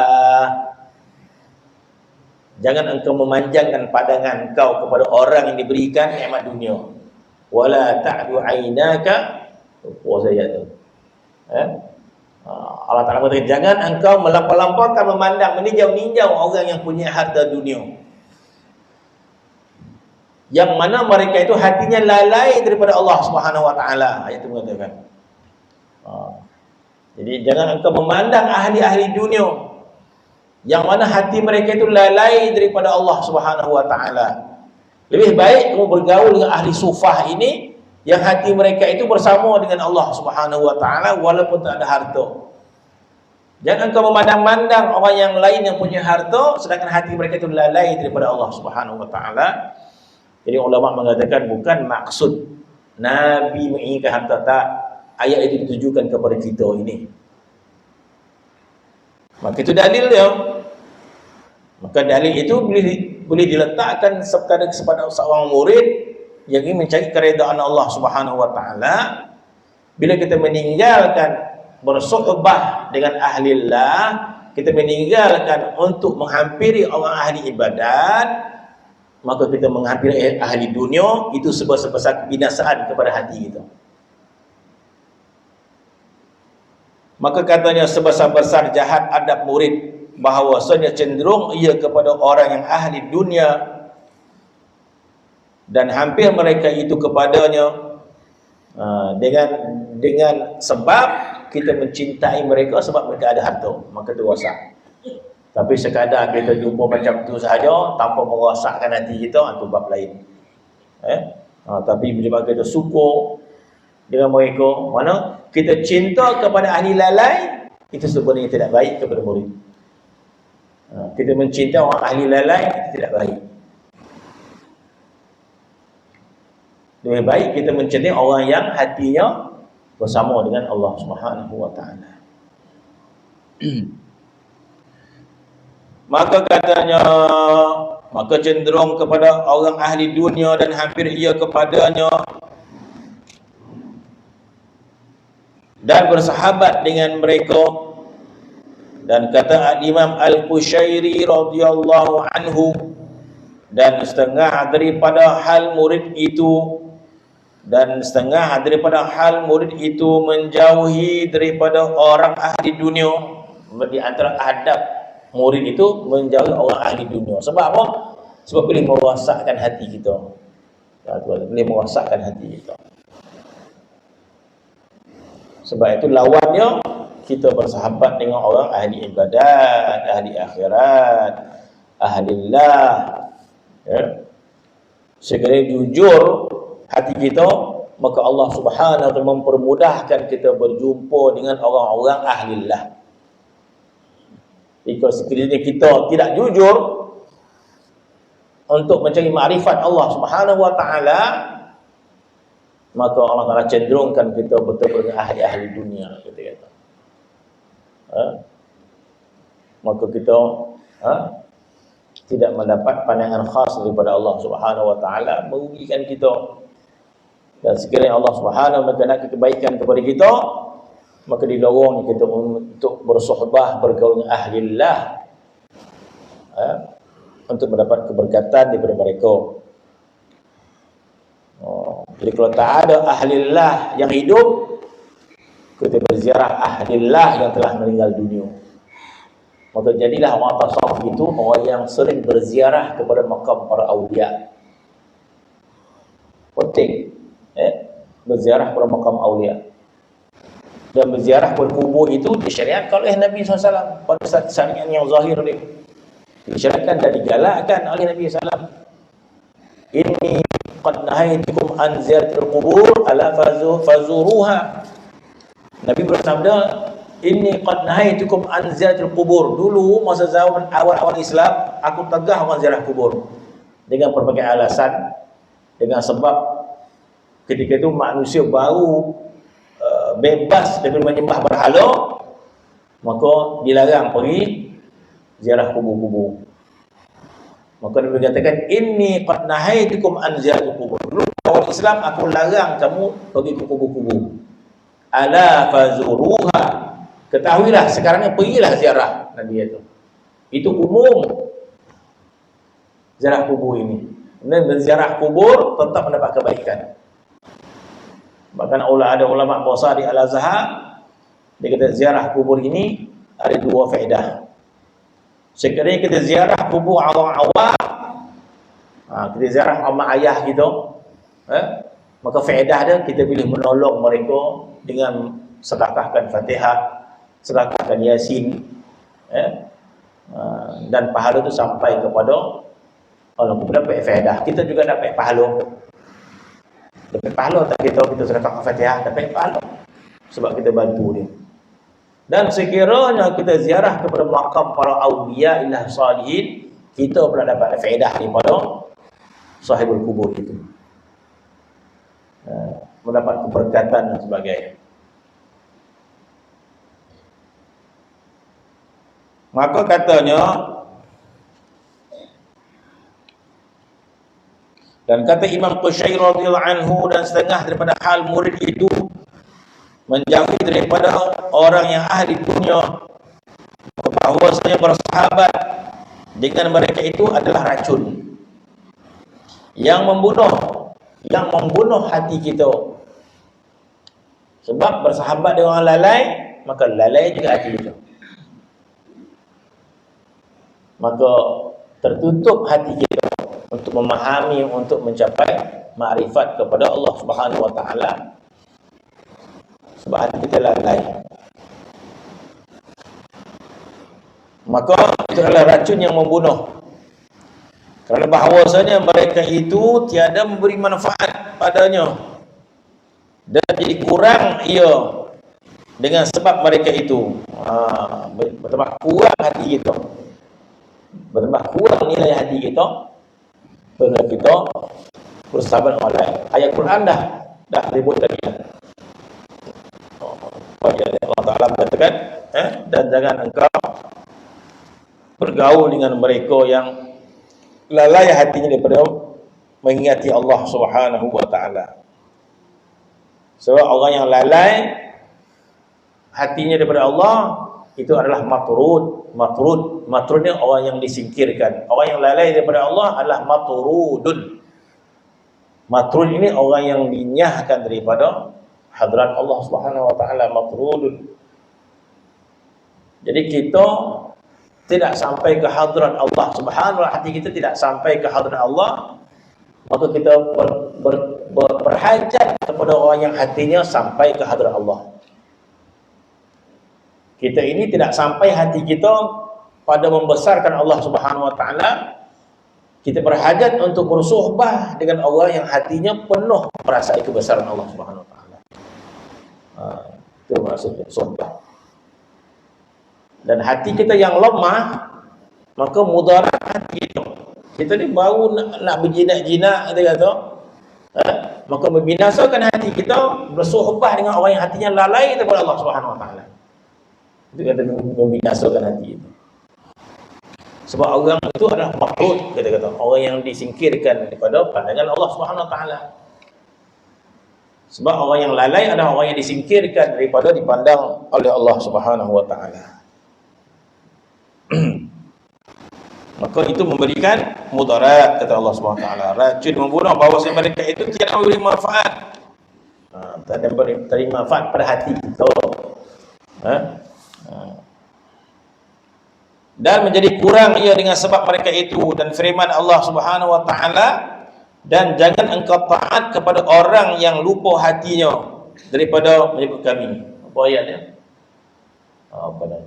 jangan engkau memanjangkan pandangan engkau kepada orang yang diberikan nikmat dunia. Wala ta'du 'ainaka, puasa ayat tu. Allah Ta'ala mengatakan, jangan engkau melampau-lampaukan, memandang, meninjau-ninjau orang yang punya harta dunia, yang mana mereka itu hatinya lalai daripada Allah Subhanahu wa taala. Ayat itu mengatakan. Jadi jangan engkau memandang ahli-ahli dunia yang mana hati mereka itu lalai daripada Allah Subhanahu wa taala. Lebih baik kamu bergaul dengan ahli sufah ini yang hati mereka itu bersama dengan Allah Subhanahu wa taala walaupun tak ada harta. Jangan engkau memandang-mandang orang yang lain yang punya harta sedangkan hati mereka itu lalai daripada Allah Subhanahu wa taala. Jadi ulama mengatakan bukan maksud Nabi menginginkan harta, tak. Ayat itu ditujukan kepada kita ini. Maka itu dalil dia. Maka dalil itu boleh diletakkan kepada seorang murid yang ingin mencari keredaan Allah Subhanahu wa taala. Bila kita meninggalkan bersuhbah dengan ahlillah, kita meninggalkan untuk menghampiri orang ahli ibadat, maka kita menghampiri ahli dunia, itu sebesar kebinasaan kepada hati kita. Maka katanya sebesar-besar jahat adab murid, bahawasanya cenderung ia kepada orang yang ahli dunia dan hampir mereka itu kepadanya dengan sebab kita mencintai mereka sebab mereka ada harta, maka itu rosak. Tapi sekadar kita jumpa macam tu sahaja tanpa merosakkan hati kita, itu bab lain. Tapi bila kita suka dengan mereka, mana kita cinta kepada ahli lalai, itu sebenarnya tidak baik kepada murid. Kita mencintai orang ahli lalai, itu tidak baik. Lebih baik kita mencintai orang yang hatinya bersama dengan Allah Subhanahu wa taala. Maka katanya, maka cenderung kepada orang ahli dunia dan hampir ia kepadanya dan bersahabat dengan mereka. Dan kata Imam Al-Qushairi radhiyallahu anhu, dan setengah daripada hal murid itu menjauhi daripada orang ahli dunia. Di antara adab murid itu menjauhi orang ahli dunia. Sebab apa? Sebab boleh merosakkan hati kita. Boleh merosakkan hati kita. Sebab itu lawannya kita bersahabat dengan orang ahli ibadat, ahli akhirat, ahlillah. Sekiranya jujur hati kita, maka Allah Subhanahu wa taala mempermudahkan kita berjumpa dengan orang-orang ahlillah. Jika sekiranya kita tidak jujur untuk mencari makrifat Allah Subhanahu wa taala, maka Allah Taala cenderungkan kita bertemu dengan ahli-ahli dunia, kita kata. Maka kita tidak mendapat pandangan khas daripada Allah Subhanahu wa taala, merugikan kita. Dan sekiranya Allah Subhanahu wa taala nak kebaikan kepada kita, maka dilorong kita untuk bersuhbah, bergaul dengan ahlillah, untuk mendapat keberkatan daripada mereka. Jadi kalau tak ada ahlillah yang hidup, kita berziarah ahlillah yang telah meninggal dunia. Maka jadilah orang tasawuf itu orang yang sering berziarah kepada makam para awliya. Penting berziarah kepada makam awliya. Dan berziarah kubur itu disyariatkan oleh Nabi SAW pada syariat yang zahir dia. Disyariatkan dan digalakkan oleh Nabi SAW. Inni qad nahaitukum an ziyaratil qubur ala fazuruha. Nabi bersabda, inni qad nahaitukum an ziyaratil qubur. Dulu masa zaman awal-awal Islam, aku tegah orang ziarah kubur dengan berbagai alasan, dengan sebab ketika itu manusia baru bebas dari menyembah berhala, maka dilarang pergi ziarah kubur-kubur. Maka Nabi katakan, inni qad nahaitukum an ziyaratil qubur. Dulu awal Islam aku larang kamu pergi ke kubur-kubur. Ala fazuruha. Ketahuilah sekarang ni pergilah ziarah. Nabi itu umum ziarah kubur ini. Dan berziarah kubur tetap mendapat kebaikan. Bahkan ada ulama besar di Al-Azhar, dia kata ziarah kubur ini ada dua faedah. Sekiranya kita ziarah kubur awam-awam, kita ziarah mak ayah kita, maka faedah dia kita boleh menolong mereka dengan sedekahkan Fatihah, sedekahkan Yasin, dan pahala itu sampai kepada Allah. Kita dapat faedah, kita juga dapat pahala. Dapat pahala tak kita sedekah Fatihah, dapat pahala sebab kita bantu dia. Dan sekiranya kita ziarah kepada makam para awliya ilah salihin, kita pula dapat faedah daripada sahibul kubur itu, mendapat keberkatan dan sebagainya. Maka katanya, dan kata Imam Qushairi radhiyallahu anhu, dan setengah daripada hal murid itu menjauhi daripada orang yang ahli dunia, bahwasanya bersahabat dengan mereka itu adalah racun yang membunuh hati kita. Sebab bersahabat dengan orang lalai, maka lalai juga hati kita. Maka tertutup hati kita untuk memahami, untuk mencapai makrifat kepada Allah Subhanahu wa taala. Sebab hati kita lalai. Maka itu adalah racun yang membunuh. Kerana bahawasanya mereka itu tiada memberi manfaat padanya, dan jadi kurang ia dengan sebab mereka itu. Bertambah kurang hati kita, bertambah kurang nilai hati kita bila kita bersahabat orang lain. Ayat Quran dah ribut tadi. Allah Ta'ala mengatakan, dan jangan engkau bergaul dengan mereka yang lalai hatinya daripada mengingati Allah Subhanahu wa taala. Sebab orang yang lalai hatinya daripada Allah itu adalah matrud. Matrud ni orang yang disingkirkan. Orang yang lalai daripada Allah adalah matrudun. Matrud ini orang yang dinyahkan daripada hadrat Allah Subhanahu wa taala, matrudun. Jadi kita tidak sampai ke hadrat Allah Subhanahu wa taala, hati kita tidak sampai ke hadrat Allah, maka kita berhajat kepada orang yang hatinya sampai ke hadrat Allah. Kita ini tidak sampai hati kita pada membesarkan Allah Subhanahu wa taala. Kita berhajat untuk bersuhbah dengan orang yang hatinya penuh merasai kebesaran Allah Subhanahu wa taala. Itu maksudnya suhbah. Dan hati kita yang lemah, maka mudarat hati kita. Kita ni baru nak berjinak-jinak, kita kata, maka membinasakan hati kita, bersuhbah dengan orang yang hatinya lalai kepada Allah Subhanahu wa taala. Itu kata membinasakan hati itu. Sebab orang itu adalah makrud, kata-kata, orang yang disingkirkan daripada pandangan Allah Subhanahu wa taala. Sebab orang yang lalai adalah orang yang disingkirkan daripada dipandang oleh Allah Subhanahu wa taala. Maka itu memberikan mudarat, kata Allah Subhanahu wa taala. Racun membunuh, bahawasanya mereka itu tidak memberi manfaat. Tak ada beri manfaat pada hati kita. Dan menjadi kurang ia dengan sebab mereka itu. Dan firman Allah Subhanahu wa taala, dan jangan engkau taat kepada orang yang lupa hatinya daripada menyebut kami. Apa ayatnya? Apa dah?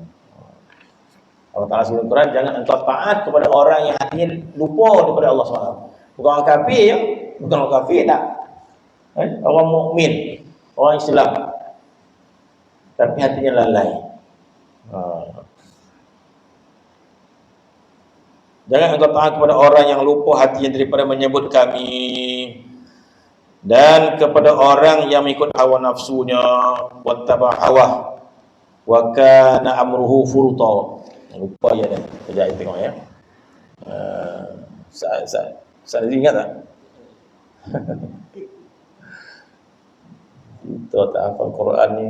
Allah Ta'ala sebut Quran, jangan engkau taat kepada orang yang hatinya lupa daripada Allah SWT. Bukan orang kafir ya, bukan orang kafir tak. Orang mukmin, orang Islam, tapi hatinya lalai. Jangan engkau taat kepada orang yang lupa hatinya daripada menyebut kami, dan kepada orang yang mengikut hawa nafsunya, wattaba hawa wa kana amruhu furuta. Lupa ya dah. Kejap tengok ya. Saya ingat tak? Kita tak hafal Quran ni.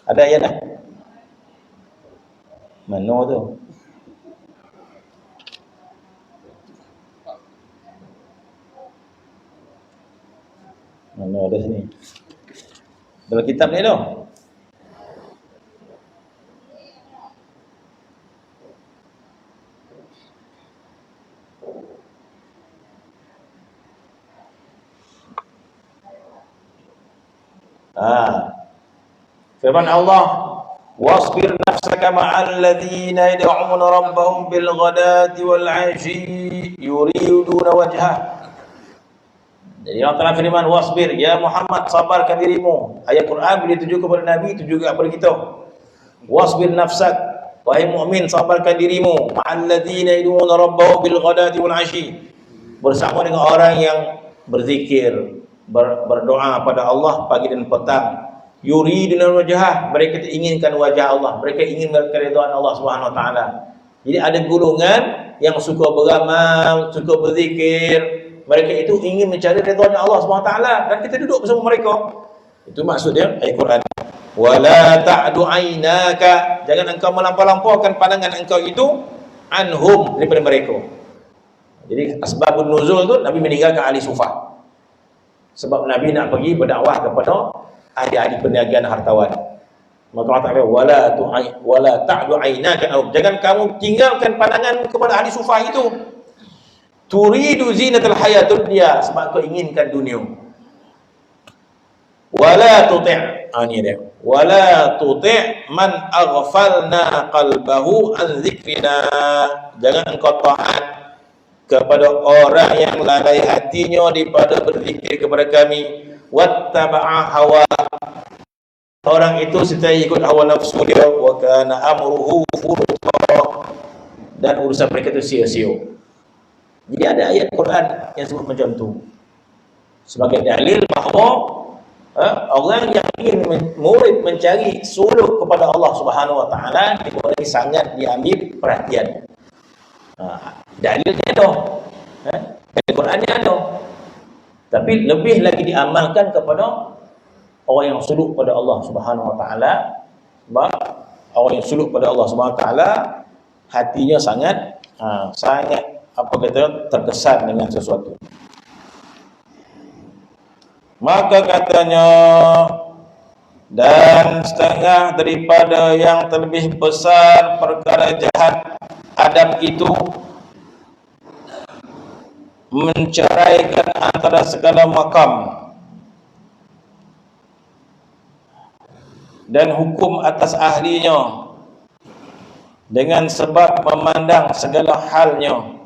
Ada ayat dah? Mana tu? Mana ada sini? Dalam kitab ni tu. Firman Allah, wasbir nafsaka ma'al ladzina yad'una rabbahum bil ghadati wal 'ashi yuriduna wajhah. Jadi Allah Ta'ala firman, wasbir, ya Muhammad, sabarkan dirimu. Ayat Quran bila tuju kepada Nabi, itu juga kepada kita. Wasbir nafsak, wahai mukmin, sabarkan dirimu. Ma'al ladzina yad'una rabbahum bil ghadati wal 'ashi, bersama dengan orang yang berzikir, berdoa pada Allah pagi dan petang. Yuriduna wajhah, mereka inginkan wajah Allah, mereka ingin keridhaan Allah Subhanahu wa taala. Jadi ada golongan yang suka beramal, suka berzikir, mereka itu ingin mencari ridhaan Allah Subhanahu wa taala, dan kita duduk bersama mereka. Itu maksudnya ayat Quran. Wala ta'du aynaka, jangan engkau melampau-lampaukan pandangan engkau itu anhum, daripada mereka. Jadi asbabun nuzul tu Nabi meninggalkan ahli sufah. Sebab Nabi nak pergi berdakwah kepada ahli-ahli perniagaan hartawan. Maka Allah Ta'ala wala ta'du aynaka, jangan kamu tinggalkan pandangan kepada ahli sufah itu. Turidu zinatul hayatud dunya, sebab kau inginkan dunia. Wala tuti', ni dia. Wala tuti' man aghfalna qalbahu an dzikrina, jangan engkau taat kepada orang yang lalai hatinya daripada berzikir kepada kami. Wattaba'a hawa, orang itu setia ikut hawa nafsu dia. Wa kana amruhu furuta, dan urusan mereka itu sia-sia. Jadi ada ayat Quran yang sebut macam tu sebagai dalil bahawa orang yang ingin murid mencari suluk kepada Allah Subhanahu wa taala boleh sangat diambil perhatian. Dalilnya ada, Al-Qurannya ada, tapi lebih lagi diamalkan kepada orang yang suluk pada Allah Subhanahu wa taala. Sebab orang yang suluk pada Allah Subhanahu wa taala hatinya sangat terkesan dengan sesuatu. Maka katanya, dan setengah daripada yang terlebih besar perkara jahat Adam itu menceraikan antara segala makam dan hukum atas ahlinya dengan sebab memandang segala halnya.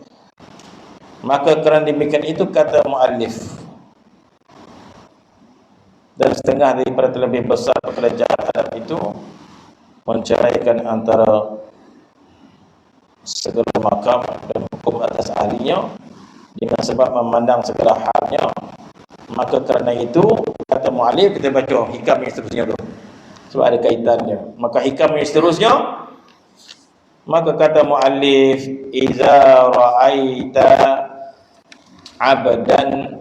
Maka kerana demikian itu, kata muallif, dan setengah daripada terlebih besar perkara jahat Adam itu menceraikan antara segala makam dan hukum atas ahlinya dengan sebab memandang segala halnya. Maka kerana itu, kata muallif, kita baca hikam yang seterusnya tu sebab ada kaitannya. Maka hikam yang seterusnya, maka kata muallif, iza ra'aita abdan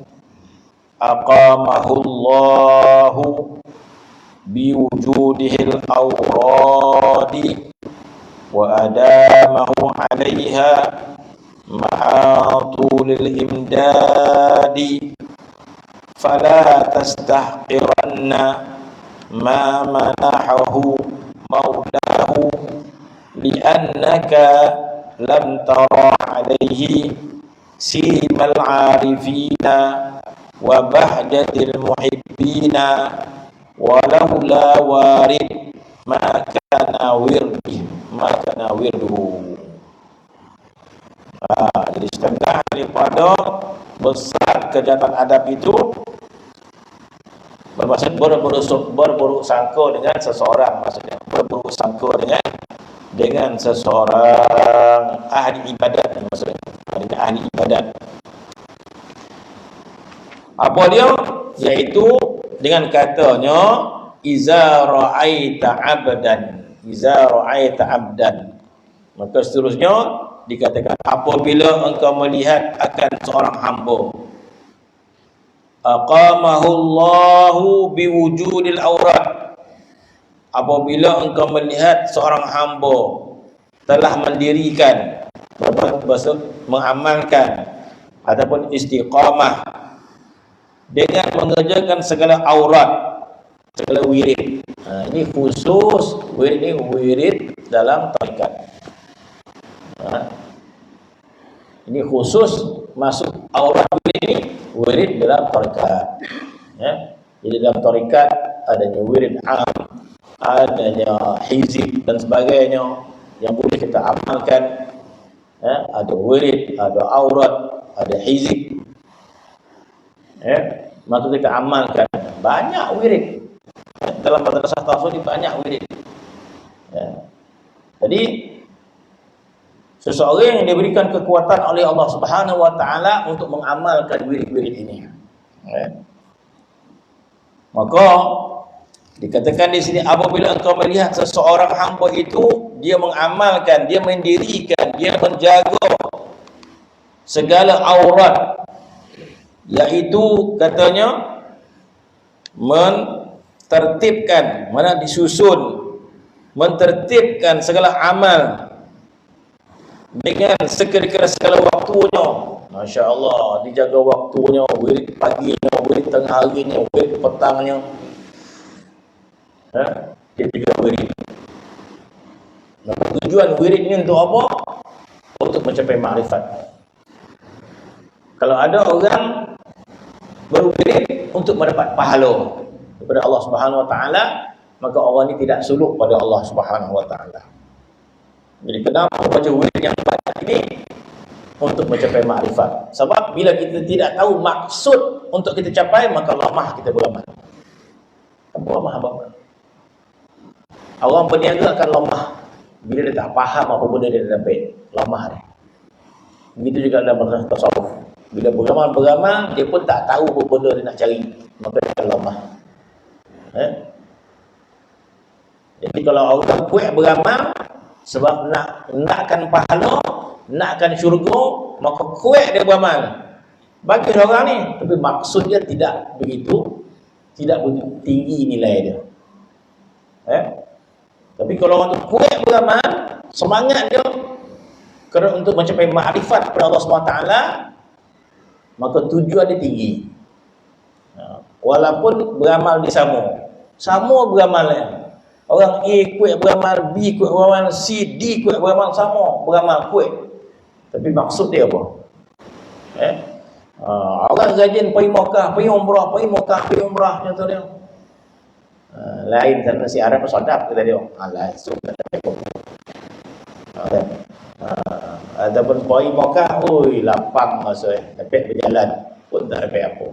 aqamahullahu biwujudihil awradi wa adamahu 'alaiha ma'atulil imdadi fala tastahqiranna ma manahahu maulahu li'annaka lam tara alaihi simal arifina wa bahjatil muhibbina walaula warid maka wirduhu. Jadi setengah daripada besar kejahatan adab itu bermaksud berburuk sangka dengan seseorang, maksudnya berburuk sangka dengan seseorang ahli ibadat, maksudnya dengan ahli ibadat. Apa dia? Yaitu dengan katanya iza ra'aita abdan, maka seterusnya dikatakan apabila engkau melihat akan seorang hamba, aqamahu Allahu biwujudil aurat, apabila engkau melihat seorang hamba telah mendirikan, maksud mengamalkan ataupun istiqamah dengan mengerjakan segala aurat, segala wirid. Ini khusus wirid, ini wirid dalam tarikat. Ini khusus masuk aurat wirid ini, wirid dalam tarikat. Jadi dalam tarikat adanya wirid am, adanya hizib dan sebagainya yang boleh kita amalkan. Ada wirid, ada aurat, ada hizib. Maka kita amalkan banyak wirid. Dalam madrasah tasawuf banyak wirid. Jadi seseorang yang diberikan kekuatan oleh Allah Subhanahu wa taala untuk mengamalkan wirid-wirid ini. Maka dikatakan di sini apabila engkau melihat seseorang hamba itu dia mengamalkan, dia mendirikan, dia menjaga segala aurat, yaitu katanya mentertibkan, mana disusun, mentertibkan segala amal dengan sekira-kira segala waktunya. Masya Allah, dijaga waktunya, wirid paginya, wirid tengah harinya, wirid petangnya. Dia juga wirid. Nah, tujuan wirid ini untuk apa? Untuk mencapai ma'rifat. Kalau ada orang berwirid untuk mendapat pahala daripada Allah Subhanahu wa taala, maka orang ini tidak suluk pada Allah Subhanahu wa taala. Jadi kenapa baca wirid yang banyak ini? Untuk mencapai makrifat. Sebab bila kita tidak tahu maksud untuk kita capai, maka lemah kita beramal. Lemah. Orang berniaga akan lemah bila dia tak faham apa benda dia dapat, lemah dia. Begitu juga dalam madrasah tasawuf. Bila beramal, dia pun tak tahu apa benda dia nak cari, maka dia akan lemah. Jadi kalau orang kuat beramal sebab nakkan pahala, nakkan syurga, maka kuat dia beramal. Bagi orang ni, tapi maksudnya tidak begitu tinggi nilai dia. Tapi kalau orang tu kuat beramal, semangat dia kerana untuk mencapai makrifat kepada Allah SWT, maka tujuan dia tinggi. Walaupun beramal sama beramalnya. Orang A kuat beramal, B kuat beramal, C, D kuat beramal, sama beramal kuat. Tapi maksud dia apa? Orang rajin pergi Mekah, pergi umrah, pergi Mekah, pergi umrah, contoh dia. Lain kan nasi Arab sedap kata dia. Lain suka dapat apa. Ataupun pergi Mekah, oi lapang masa dapat berjalan pun tak dapat apa.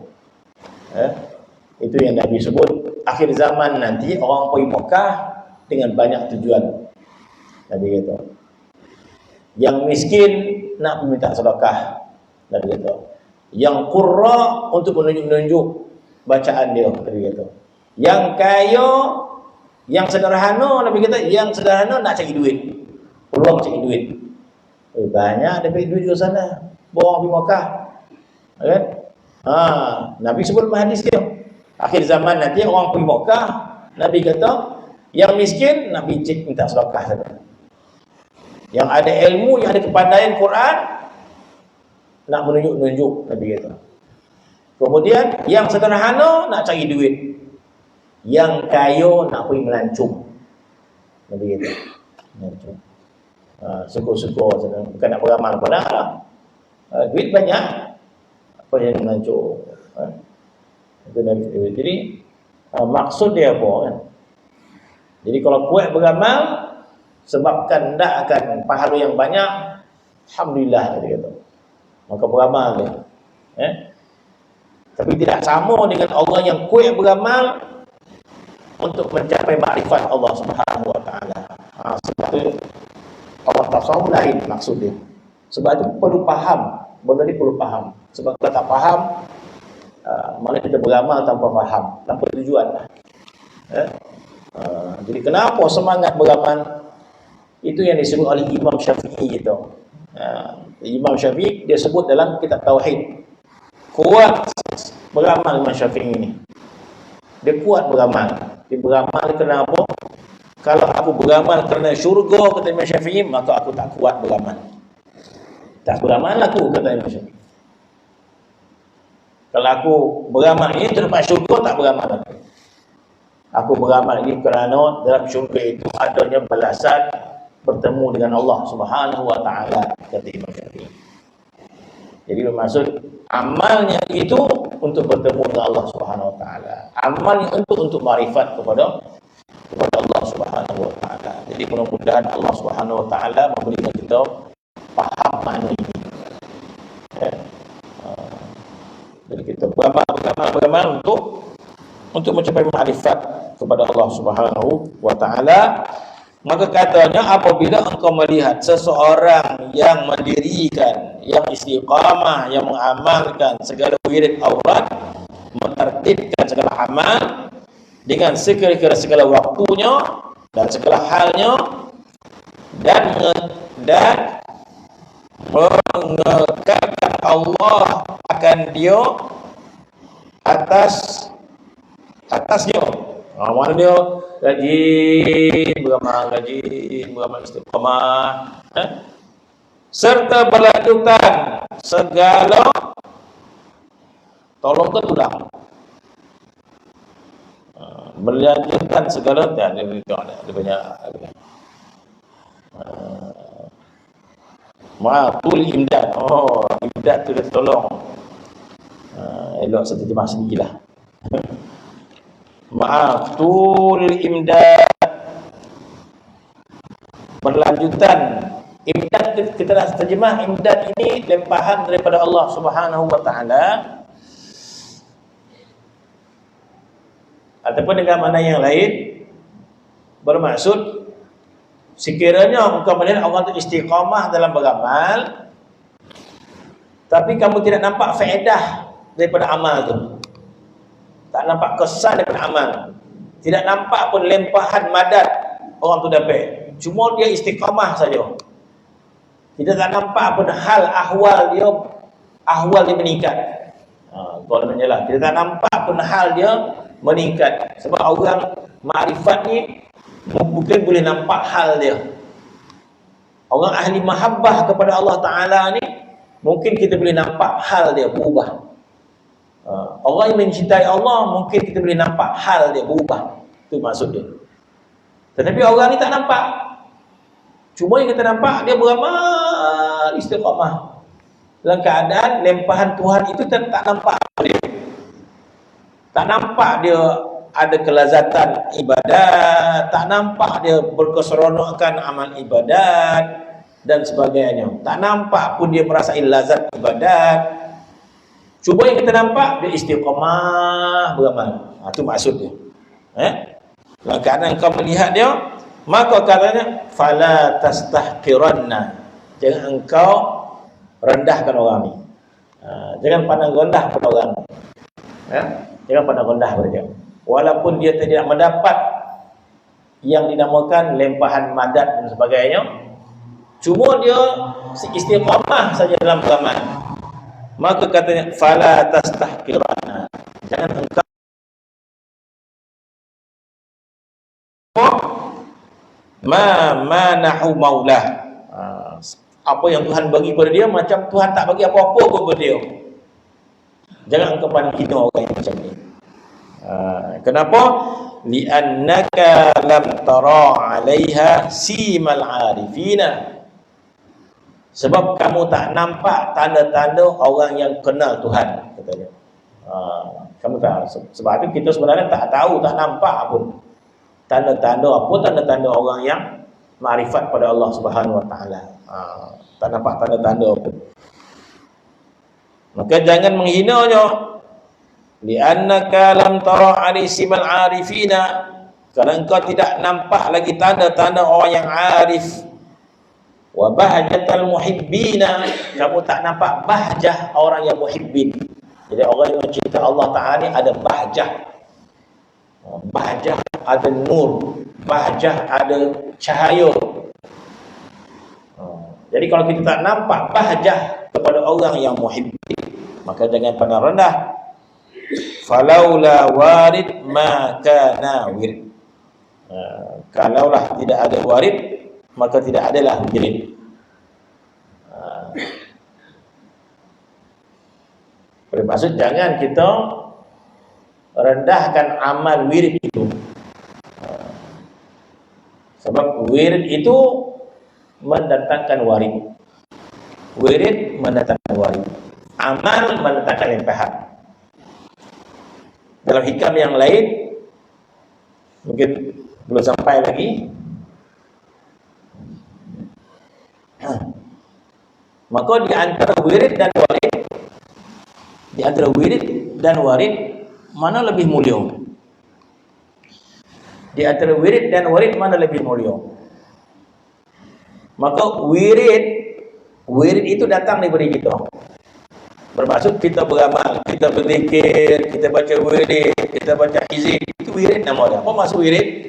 Itu yang Nabi sebut akhir zaman nanti orang pergi Mekah dengan banyak tujuan. Nabi kata. Yang miskin nak meminta sedekah. Nabi kata. Yang qurra untuk menunjuk-nunjuk bacaan dia, Nabi kata. Yang kaya, yang sederhana, Nabi kata, yang sederhana nak cari duit. Peluang cari duit. Banyak dapat duit ke sana. Bawa pergi Mekah. Kan? Nabi sebut hadis dia. Akhir zaman nanti orang pergi Mekah, Nabi kata, yang miskin Nabi cek minta sedekah saja. Yang ada ilmu, yang ada kepandaian Quran, nak menunjuk-nunjuk, Nabi kata. Kemudian yang sederhana nak cari duit. Yang kaya nak pergi melancung. Nabi kata. Melancung. Syukur-syukur bukan nak beramal pun lah. Duit banyak, apa yang melancur. Jadi maksud dia apa kan? Jadi kalau kuat beramal sebabkan hendak akan pahala yang banyak, alhamdulillah dia kata. Maka beramal dia. Tapi tidak sama dengan orang yang kuat beramal untuk mencapai makrifat Allah Subhanahu wa taala. Sebab itu orang tasawuf lain maksud dia. Sebab itu perlu faham. Benda ni perlu faham. Sebab kalau tak faham, mana kita beramal tanpa faham, tanpa tujuan lah. Jadi kenapa semangat beramal? Itu yang disebut oleh Imam Syafi'i itu. Imam Syafi'i dia sebut dalam kitab Tauhid. Kuat beramal Imam Syafi'i ini. Dia kuat beramal. Dia beramal kenapa? Kalau aku beramal kerana syurga, kata Imam Syafi'i, maka aku tak kuat beramal. Tak beramal aku, kata Imam Syafi'i. Kalau aku beramal ini terdapat syurga, tak beramal aku. Aku beramal ini kerana dalam syurga itu adanya balasan bertemu dengan Allah Subhanahu wa taala, kata Imam Syafi'i. Jadi bermaksud amalnya itu untuk bertemu dengan Allah Subhanahu wa taala. Amalnya untuk makrifat kepada Allah Subhanahu wa taala. Jadi mudah-mudahan Allah Subhanahu wa taala memberikan kita faham makna ini. Jadi kita beramal untuk mencapai makrifat kepada Allah Subhanahu wa taala. Maka katanya apabila engkau melihat seseorang yang mendirikan, yang istiqamah, yang mengamalkan segala wirid aurat, mentertibkan segala amal dengan sekira-kira segala waktunya dan segala halnya, dan mengekalkan Allah akan dia atasnya. Mana dia rajin beramal istiqamah, serta berlanjutan segala tolong ke tulang, berlanjutan segala ada banyak ma'tul imdad. Imdad tu dia tolong. Elok saya terjemah sendirilah. Ma'tul imdad, berlanjutan. Imdad kita dah terjemah, imdad ini limpahan daripada Allah Subhanahu wa taala, ataupun dengan makna yang lain bermaksud sekiranya engkau melihat orang itu istiqamah dalam beramal, tapi kamu tidak nampak faedah daripada amal itu, tak nampak kesan daripada amal, tidak nampak pun lempahan madat orang tu dapat, cuma dia istiqamah saja, kita tak nampak pun hal ahwal dia meningkat. Kalau menjelah, kita tak nampak pun hal dia meningkat. Sebab orang makrifat ni mungkin boleh nampak hal dia. Orang ahli mahabbah kepada Allah Ta'ala ni mungkin kita boleh nampak hal dia berubah. Orang yang mencintai Allah mungkin kita boleh nampak hal dia berubah. Itu maksud dia. Tetapi orang ni tak nampak. Cuma yang kita nampak dia beramal istiqamah dalam keadaan lempahan Tuhan itu tak nampak dia. Tak nampak dia ada kelazatan ibadat, tak nampak dia berkeseronokan amal ibadat dan sebagainya. Tak nampak pun dia merasai lazat ibadat. Cuba yang kita nampak dia istiqamah beramal. Itu maksud dia. Dalam keadaan kau melihat dia, maka katanya fala tastahqiranna. Jangan engkau rendahkan orang ni. Jangan pandang rendah pada orang. Jangan pandang rendah pada dia. Walaupun dia tidak mendapat yang dinamakan lempahan madat dan sebagainya, cuma dia istiqamah saja dalam beramal, maka katanya fala tastahqiranna. Jangan engkau manahu maulah. Apa yang Tuhan bagi pada dia macam Tuhan tak bagi apa-apa pun kepada dia. Jangan engkau pandang hina orang yang macam ni. Kenapa? Li'annaka lam tara 'alaiha simal 'arifina. Sebab kamu tak nampak tanda-tanda orang yang kenal Tuhan, katanya. Kamu tak, sebab itu kita sebenarnya tak tahu, tak nampak pun tanda-tanda apa, tanda-tanda orang yang makrifat pada Allah Subhanahu Wa Taala. Tak nampak tanda-tanda apa. Maka jangan menghinanya. Li'annaka lam tara arisimal arifina, kerana engkau tidak nampak lagi tanda-tanda orang yang arif. Wa bahjatal muhibbina, kamu tak nampak bahjah orang yang muhibbin. Jadi orang yang mencinta Allah Ta'ala ni ada bahjah. Bahjah ada nur, bahjah ada cahaya. Jadi kalau kita tak nampak bahjah kepada orang yang muhibbin, maka jangan pandang rendah. Falaula warid ma kana wirid. Kalaulah tidak ada warid, maka tidak adalah wirid. Bermaksud jangan kita rendahkan amal wirid itu. Sebab wirid itu mendatangkan warid. Wirid mendatangkan warid. Amal mendatangkan limpahan. Dalam hikam yang lain, mungkin belum sampai lagi, maka di antara wirid dan warid, di antara wirid dan warid, mana lebih mulia? Di antara wirid dan warid, mana lebih mulia? Maka wirid itu datang daripada kita. Bermaksud kita beramal, kita berzikir, kita baca wirid, kita baca hizib, itu wirid nama dia. Apa maksud wirid?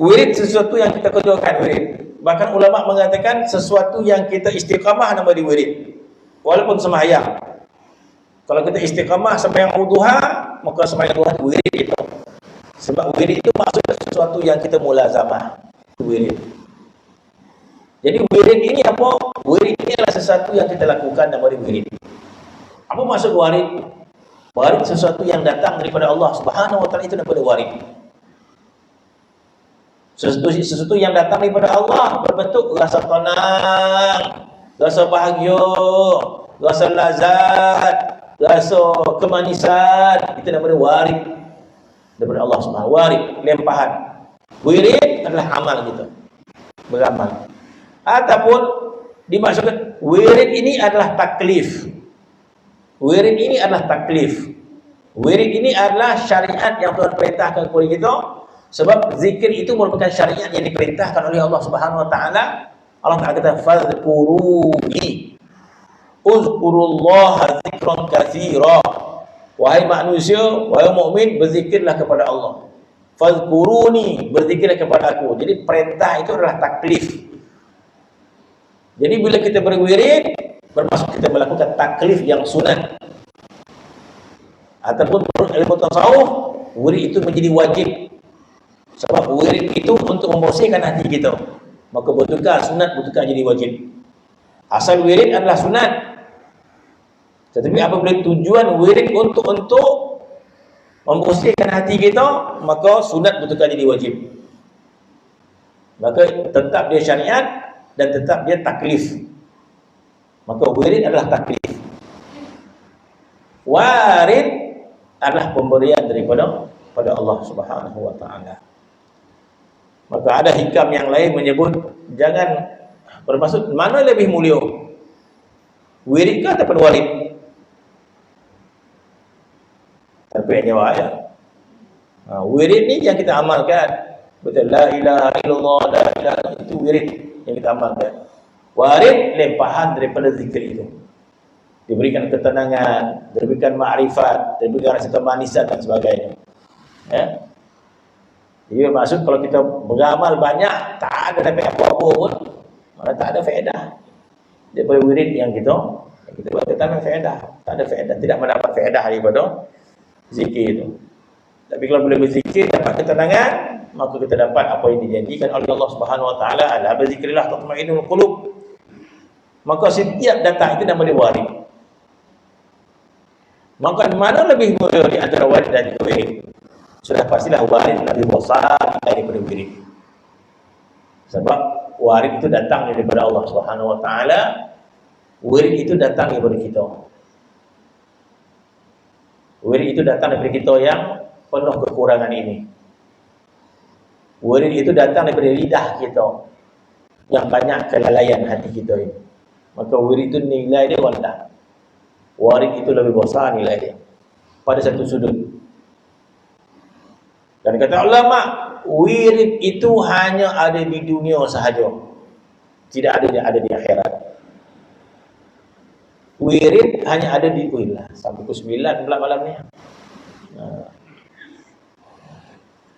Wirid sesuatu yang kita kerjakan, wirid. Bahkan ulama mengatakan sesuatu yang kita istiqamah nama dia wirid. Walaupun sembahyang. Kalau kita istiqamah sembahyang duha, maka sembahyang duha itu wirid itu. Sebab wirid itu maksudnya sesuatu yang kita mulazamah. Wirid. Jadi wirid ini apa? Wirid ini adalah sesuatu yang kita lakukan nama dia wirid. Apa maksud warid? Warid sesuatu yang datang daripada Allah Subhanahu Wa Taala, itu daripada warid. Sesuatu yang datang daripada Allah berbentuk rasa tenang, rasa bahagia, rasa lazat, rasa kemanisan, itu daripada warid daripada Allah Subhanahu. Warid, limpahan. Wirid adalah amal kita, beramal. Ataupun dimaksudkan wirid ini adalah taklif. Wirid ini adalah taklif. Wirid ini adalah syariat yang Tuhan perintahkan kepada kita. Sebab zikir itu merupakan syariat yang diperintahkan oleh Allah Subhanahu Wa Taala. Allah Taala kata fadhkuruni uzkurullaha dzikran katsira. Wahai manusia, wahai mukmin, berzikirlah kepada Allah. Fadhkuruni, berzikirlah kepada aku. Jadi perintah itu adalah taklif. Jadi bila kita berwirid, bermaksud kita melakukan taklif yang sunat. Ataupun menurut ilmu tasawuf, wirid itu menjadi wajib. Sebab wirid itu untuk membersihkan hati kita. Maka bertukar sunat, bertukar jadi wajib. Asal wirid adalah sunat. Tetapi apabila tujuan wirid untuk membersihkan hati kita, maka sunat bertukar jadi wajib. Maka tetap dia syariat dan tetap dia taklif. Maka wirid adalah taklif. Warid adalah pemberian daripada Allah Subhanahu Wa Taala. Maka ada hikam yang lain menyebut jangan, bermaksud mana lebih mulia, wirid ke ataupun warid? Tapi yang jawab ya, wirid ni yang kita amalkan. Betul, la ilaha illallah, la ilaha, itu wirid yang kita amalkan. Warid limpahan daripada zikir itu. Diberikan ketenangan, diberikan ma'rifat, diberikan rasa kemanisan dan sebagainya. Ya. Jadi maksud kalau kita beramal banyak, tak ada dapat apa-apa pun, malah tak ada faedah. Daripada wirid yang kita buat, tak ada faedah. Tak ada faedah, tidak mendapat faedah daripada zikir itu. Tapi kalau boleh berzikir, dapat ketenangan, maka kita dapat apa yang dijanjikan oleh Allah Subhanahu Wa Taala, ala berzikrillah tatma'innul qulub. Maka setiap datang itu nama dia warid. Maka mana lebih mulia di antara warid dan wirid? Sudah pastilah warid lebih besar daripada wirid. Sebab warid itu datang daripada Allah Subhanahu wa taala. Wirid itu datang daripada kita. Wirid itu datang daripada kita yang penuh kekurangan ini. Wirid itu datang daripada lidah kita yang banyak kelalaian hati kita ini. Maka wirid itu nilai dia rendah. Warid itu lebih besar nilai dia pada satu sudut. Dan kata ulama, wirid itu hanya ada di dunia sahaja, tidak ada di akhirat. Wirid hanya ada di sampai pukul 9 pula malam ni.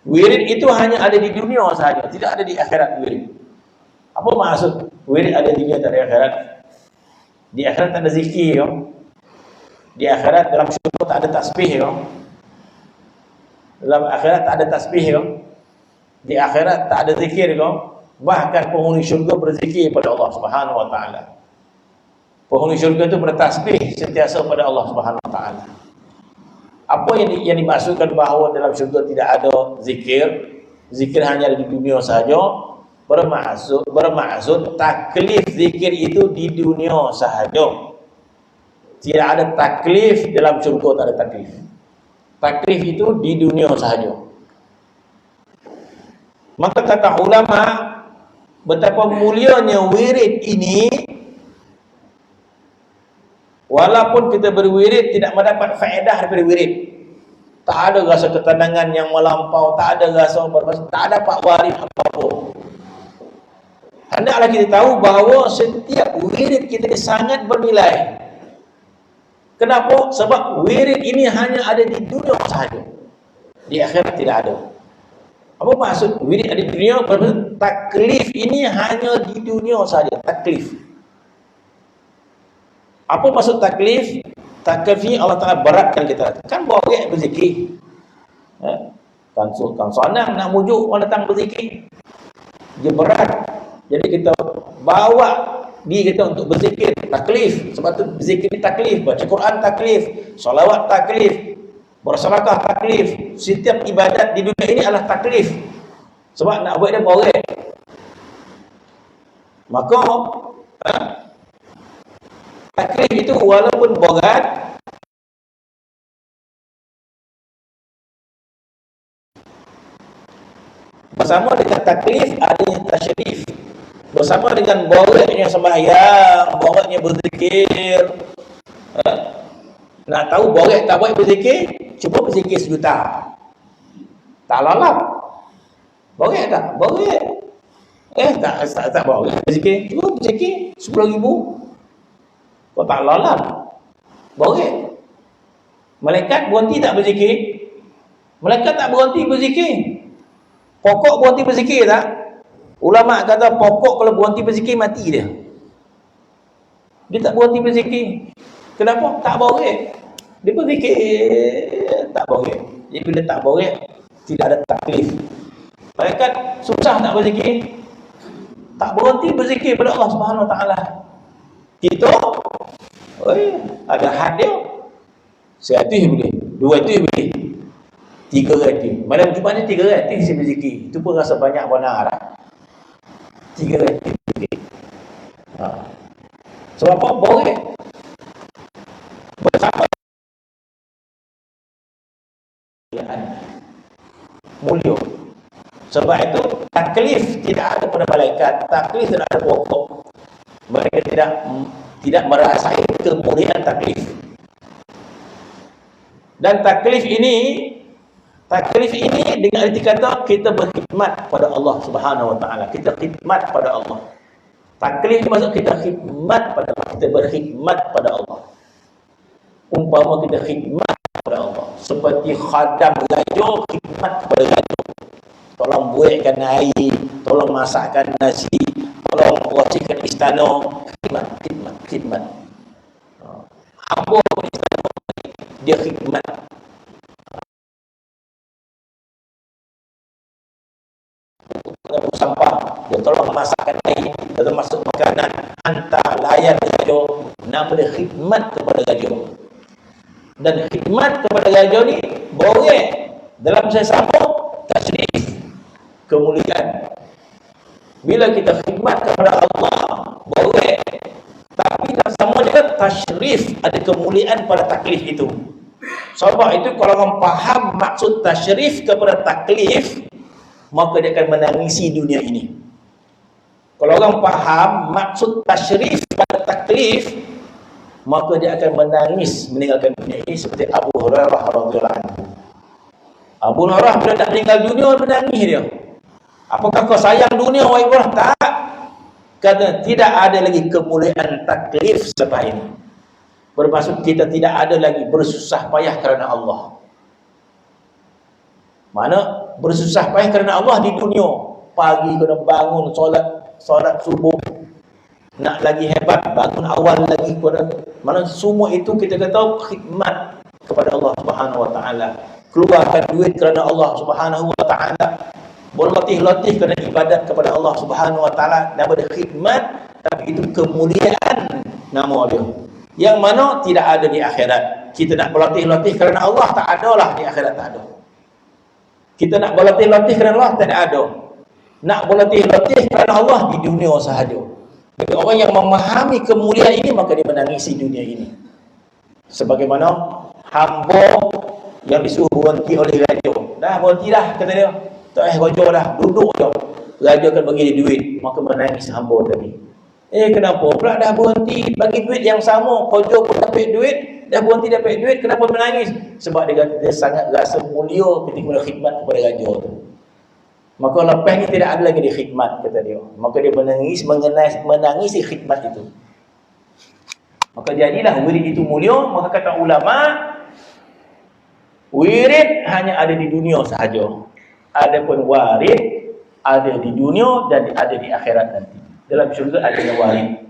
Wirid itu hanya ada di dunia sahaja, tidak ada di akhirat wirid. Apa maksud wirid ada di dunia tak ada akhirat? Di akhirat tak ada zikir, di akhirat dalam syurga tak ada tasbih, dalam akhirat tak ada tasbih, di akhirat tak ada zikir, bahkan penghuni syurga berzikir pada Allah Subhanahu wa taala. Penghuni syurga itu bertasbih sentiasa pada Allah Subhanahu wa taala. Apa yang dimaksudkan bahawa dalam syurga tidak ada zikir, zikir hanya ada di dunia sahaja, bermaksud taklif zikir itu di dunia sahaja. Tidak ada taklif dalam syurga, tak ada taklif. Taklif itu di dunia sahaja. Maka kata ulama, betapa mulianya wirid ini. Walaupun kita berwirid tidak mendapat faedah daripada wirid. Tak ada rasa ketenangan yang melampau, tak ada rasa tak ada pak warid apa-apa. Hendaklah kita tahu bahawa setiap wirid kita sangat bernilai. Kenapa? Sebab wirid ini hanya ada di dunia sahaja. Di akhirat tidak ada. Apa maksud wirid ada di dunia? Taklif ini hanya di dunia sahaja. Taklif. Apa maksud taklif? Taklif ni Allah Ta'ala beratkan kita. Kan boleh berzikir. Kan senang nak mujuk orang datang berzikir. Dia berat. Jadi kita bawa diri kita untuk berzikir. Taklif. Sebab tu berzikir ni taklif. Baca Quran taklif. Salawat taklif. Bersedekah taklif. Setiap ibadat di dunia ini adalah taklif. Sebab nak buat dia boleh. Maka taklif itu walaupun berat, bersama dengan taklif adanya tasyrif. Bersama dengan boraknya sembahyang, boraknya berzikir. Nak tahu borak tak buat berzikir? Cuba berzikir sejuta. Tak lalap. Borak tak? Borak. Tak borak berzikir. Cuba berzikir 10,000. Kau tak lalap. Borak. Malaikat berhenti tak berzikir? Malaikat tak berhenti berzikir. Pokok berhenti berzikir tak? Ulama kata pokok kalau berhenti berzikir mati dia. Dia tak berhenti berzikir. Kenapa? Tak borak. Dia berzikir tak borak. Jadi bila tak borak, tidak ada taklif. Malaikat susah tak berzikir. Tak berhenti berzikir pada Allah Subhanahu wa taala. Kita ada had dia. 100 boleh, 200 boleh, 300. Malam Jumaat ni 300 saya berzikir. Itu pun rasa banyak benar lah. 300 boleh. Sebab apa? Boleh bersama mulia. Sebab itu taklif tidak ada pada malaikat. Taklif tidak ada pokok. Mereka tidak merasai kemuliaan taklif. Dan taklif ini dengan arti kata kita berkhidmat pada Allah Subhanahu wa taala. Kita khidmat pada Allah. Taklif maksud kita khidmat pada Allah. Kita berkhidmat pada Allah. Umpama kita khidmat pada Allah seperti khadam raja khidmat kepada raja. Tolong buatkan air, tolong masakkan nasi, tolong bersihkan istana. Khidmat. Hamba istana dia khidmat. Sampah, dia tolong masakkan air, dia tolong masuk makanan, hantar layan raja. Nama dia khidmat kepada raja. Dan khidmat kepada raja ni boleh dalam sesama tasyrif, kemuliaan. Bila kita khidmat kepada Allah, boleh. Tapi tak sama juga tasyrif, ada kemuliaan pada taklif itu. Sebab itu kalau orang faham maksud tasyrif kepada taklif, maka dia akan menangisi dunia ini. Kalau orang faham maksud tasyrif pada taklif, maka dia akan menangis meninggalkan dunia ini, seperti Abu Hurairah radhiyallahu anhu. Abu Hurairah bila nak meninggal dunia, menangis dia. Apakah kau sayang dunia, wahai Ibrahim? Tak. Kerana tidak ada lagi kemuliaan taklif selepas ini. Bermaksud kita tidak ada lagi bersusah payah kerana Allah. Mana bersusah payah kerana Allah di dunia. Pagi kena bangun solat subuh. Nak lagi hebat, bangun awal lagi. Mana semua itu kita kata khidmat kepada Allah Subhanahu Wa Taala. Keluarkan duit kerana Allah Subhanahu Wa Taala. Berlatih-latih kerana ibadat kepada Allah Subhanahu Wa Taala, nama dia khidmat, tapi itu kemuliaan nama dia. Yang mana tidak ada di akhirat. Kita nak berlatih-latih kerana Allah, tak adalah di akhirat, tak ada. Kita nak berlatih-latih kerana Allah, tak ada. Nak berlatih-latih kerana Allah di dunia sahaja. Bagi orang yang memahami kemuliaan ini, maka dia menangisi dunia ini. Sebagaimana hamba yang disuruh berhenti oleh raja. Dah berhenti dah, kata dia. Tak raja dah, duduk je. Raja akan bagi dia duit, maka menangis hamba tadi. Kenapa? Pula dah berhenti bagi duit yang sama, raja pun dapat duit, dah berhenti dapat duit, kenapa menangis? Sebab dia kata dia sangat rasa mulia ketika dia khidmat kepada raja tu. Maka lepas ni tidak ada lagi dia khidmat, kata dia. Maka dia menangisi khidmat itu. Maka jadilah wirid itu mulia. Maka kata ulama, wirid hanya ada di dunia sahaja. Adapun warid ada di dunia dan ada di akhirat nanti. Dalam syurga adanya warid.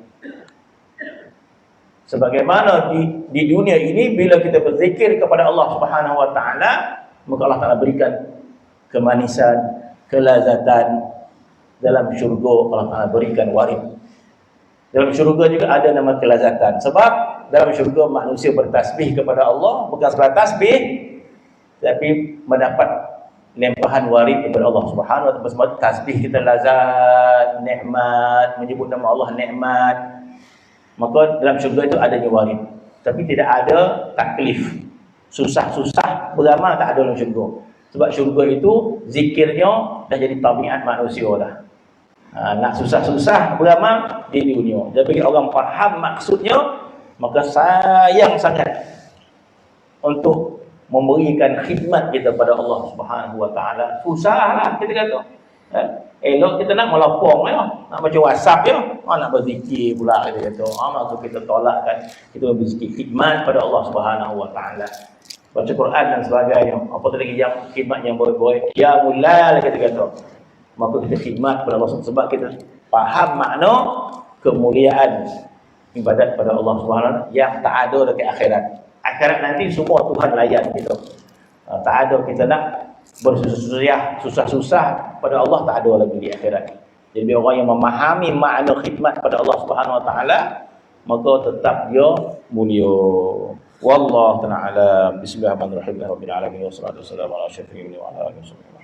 Sebagaimana di dunia ini, bila kita berzikir kepada Allah Subhanahu Wa Taala, maka Allah Taala berikan kemanisan, kelazatan. Dalam syurga Allah Taala berikan warid. Dalam syurga juga ada nama kelazatan. Sebab dalam syurga manusia bertasbih kepada Allah, bukan sekadar tasbih, tapi mendapat limpahan warid daripada Allah Subhanahu Wa Taala. Sebab tasbih kita lazat, nikmat, menyebut nama Allah nikmat. Maka dalam syurga itu adanya warid. Tapi tidak ada taklif. Susah-susah beramal tak ada dalam syurga. Sebab syurga itu zikirnya dah jadi tabiat manusia dah. Nak susah-susah beramal di dunia. Jadi bagi orang faham maksudnya, maka sayang sangat untuk memberikan khidmat kita pada Allah Subhanahu Wa Taala. Susahlah kita kata. Elok kita nak melopong ya, nak baca WhatsApp ya, nak berzikir pula kita kata. Maka kita tolakkan, kita berzikir khidmat pada Allah Subhanahu Wa Taala. Baca Quran dan sebagainya. Apa lagi yang khidmat yang boleh-boleh. Ya mulal kita kata. Maka kita khidmat pada Allah sebab kita faham makna kemuliaan ibadat pada Allah Subhanahu Wa Taala yang tak ada dekat akhirat. Akhirat nanti semua Tuhan layan kita. Tak ada kita nak susah-susah pada Allah, tak ada lagi di akhirat. Jadi orang yang memahami makna khidmat pada Allah Subhanahu Wa Taala, maka tetap dia mulia. Wallahu ta'ala. Bismillahirrahmanirrahim. Rabbil alamin wassalatu wassalamu ala asyrafil anbiya'i wa ala alihi wasallam.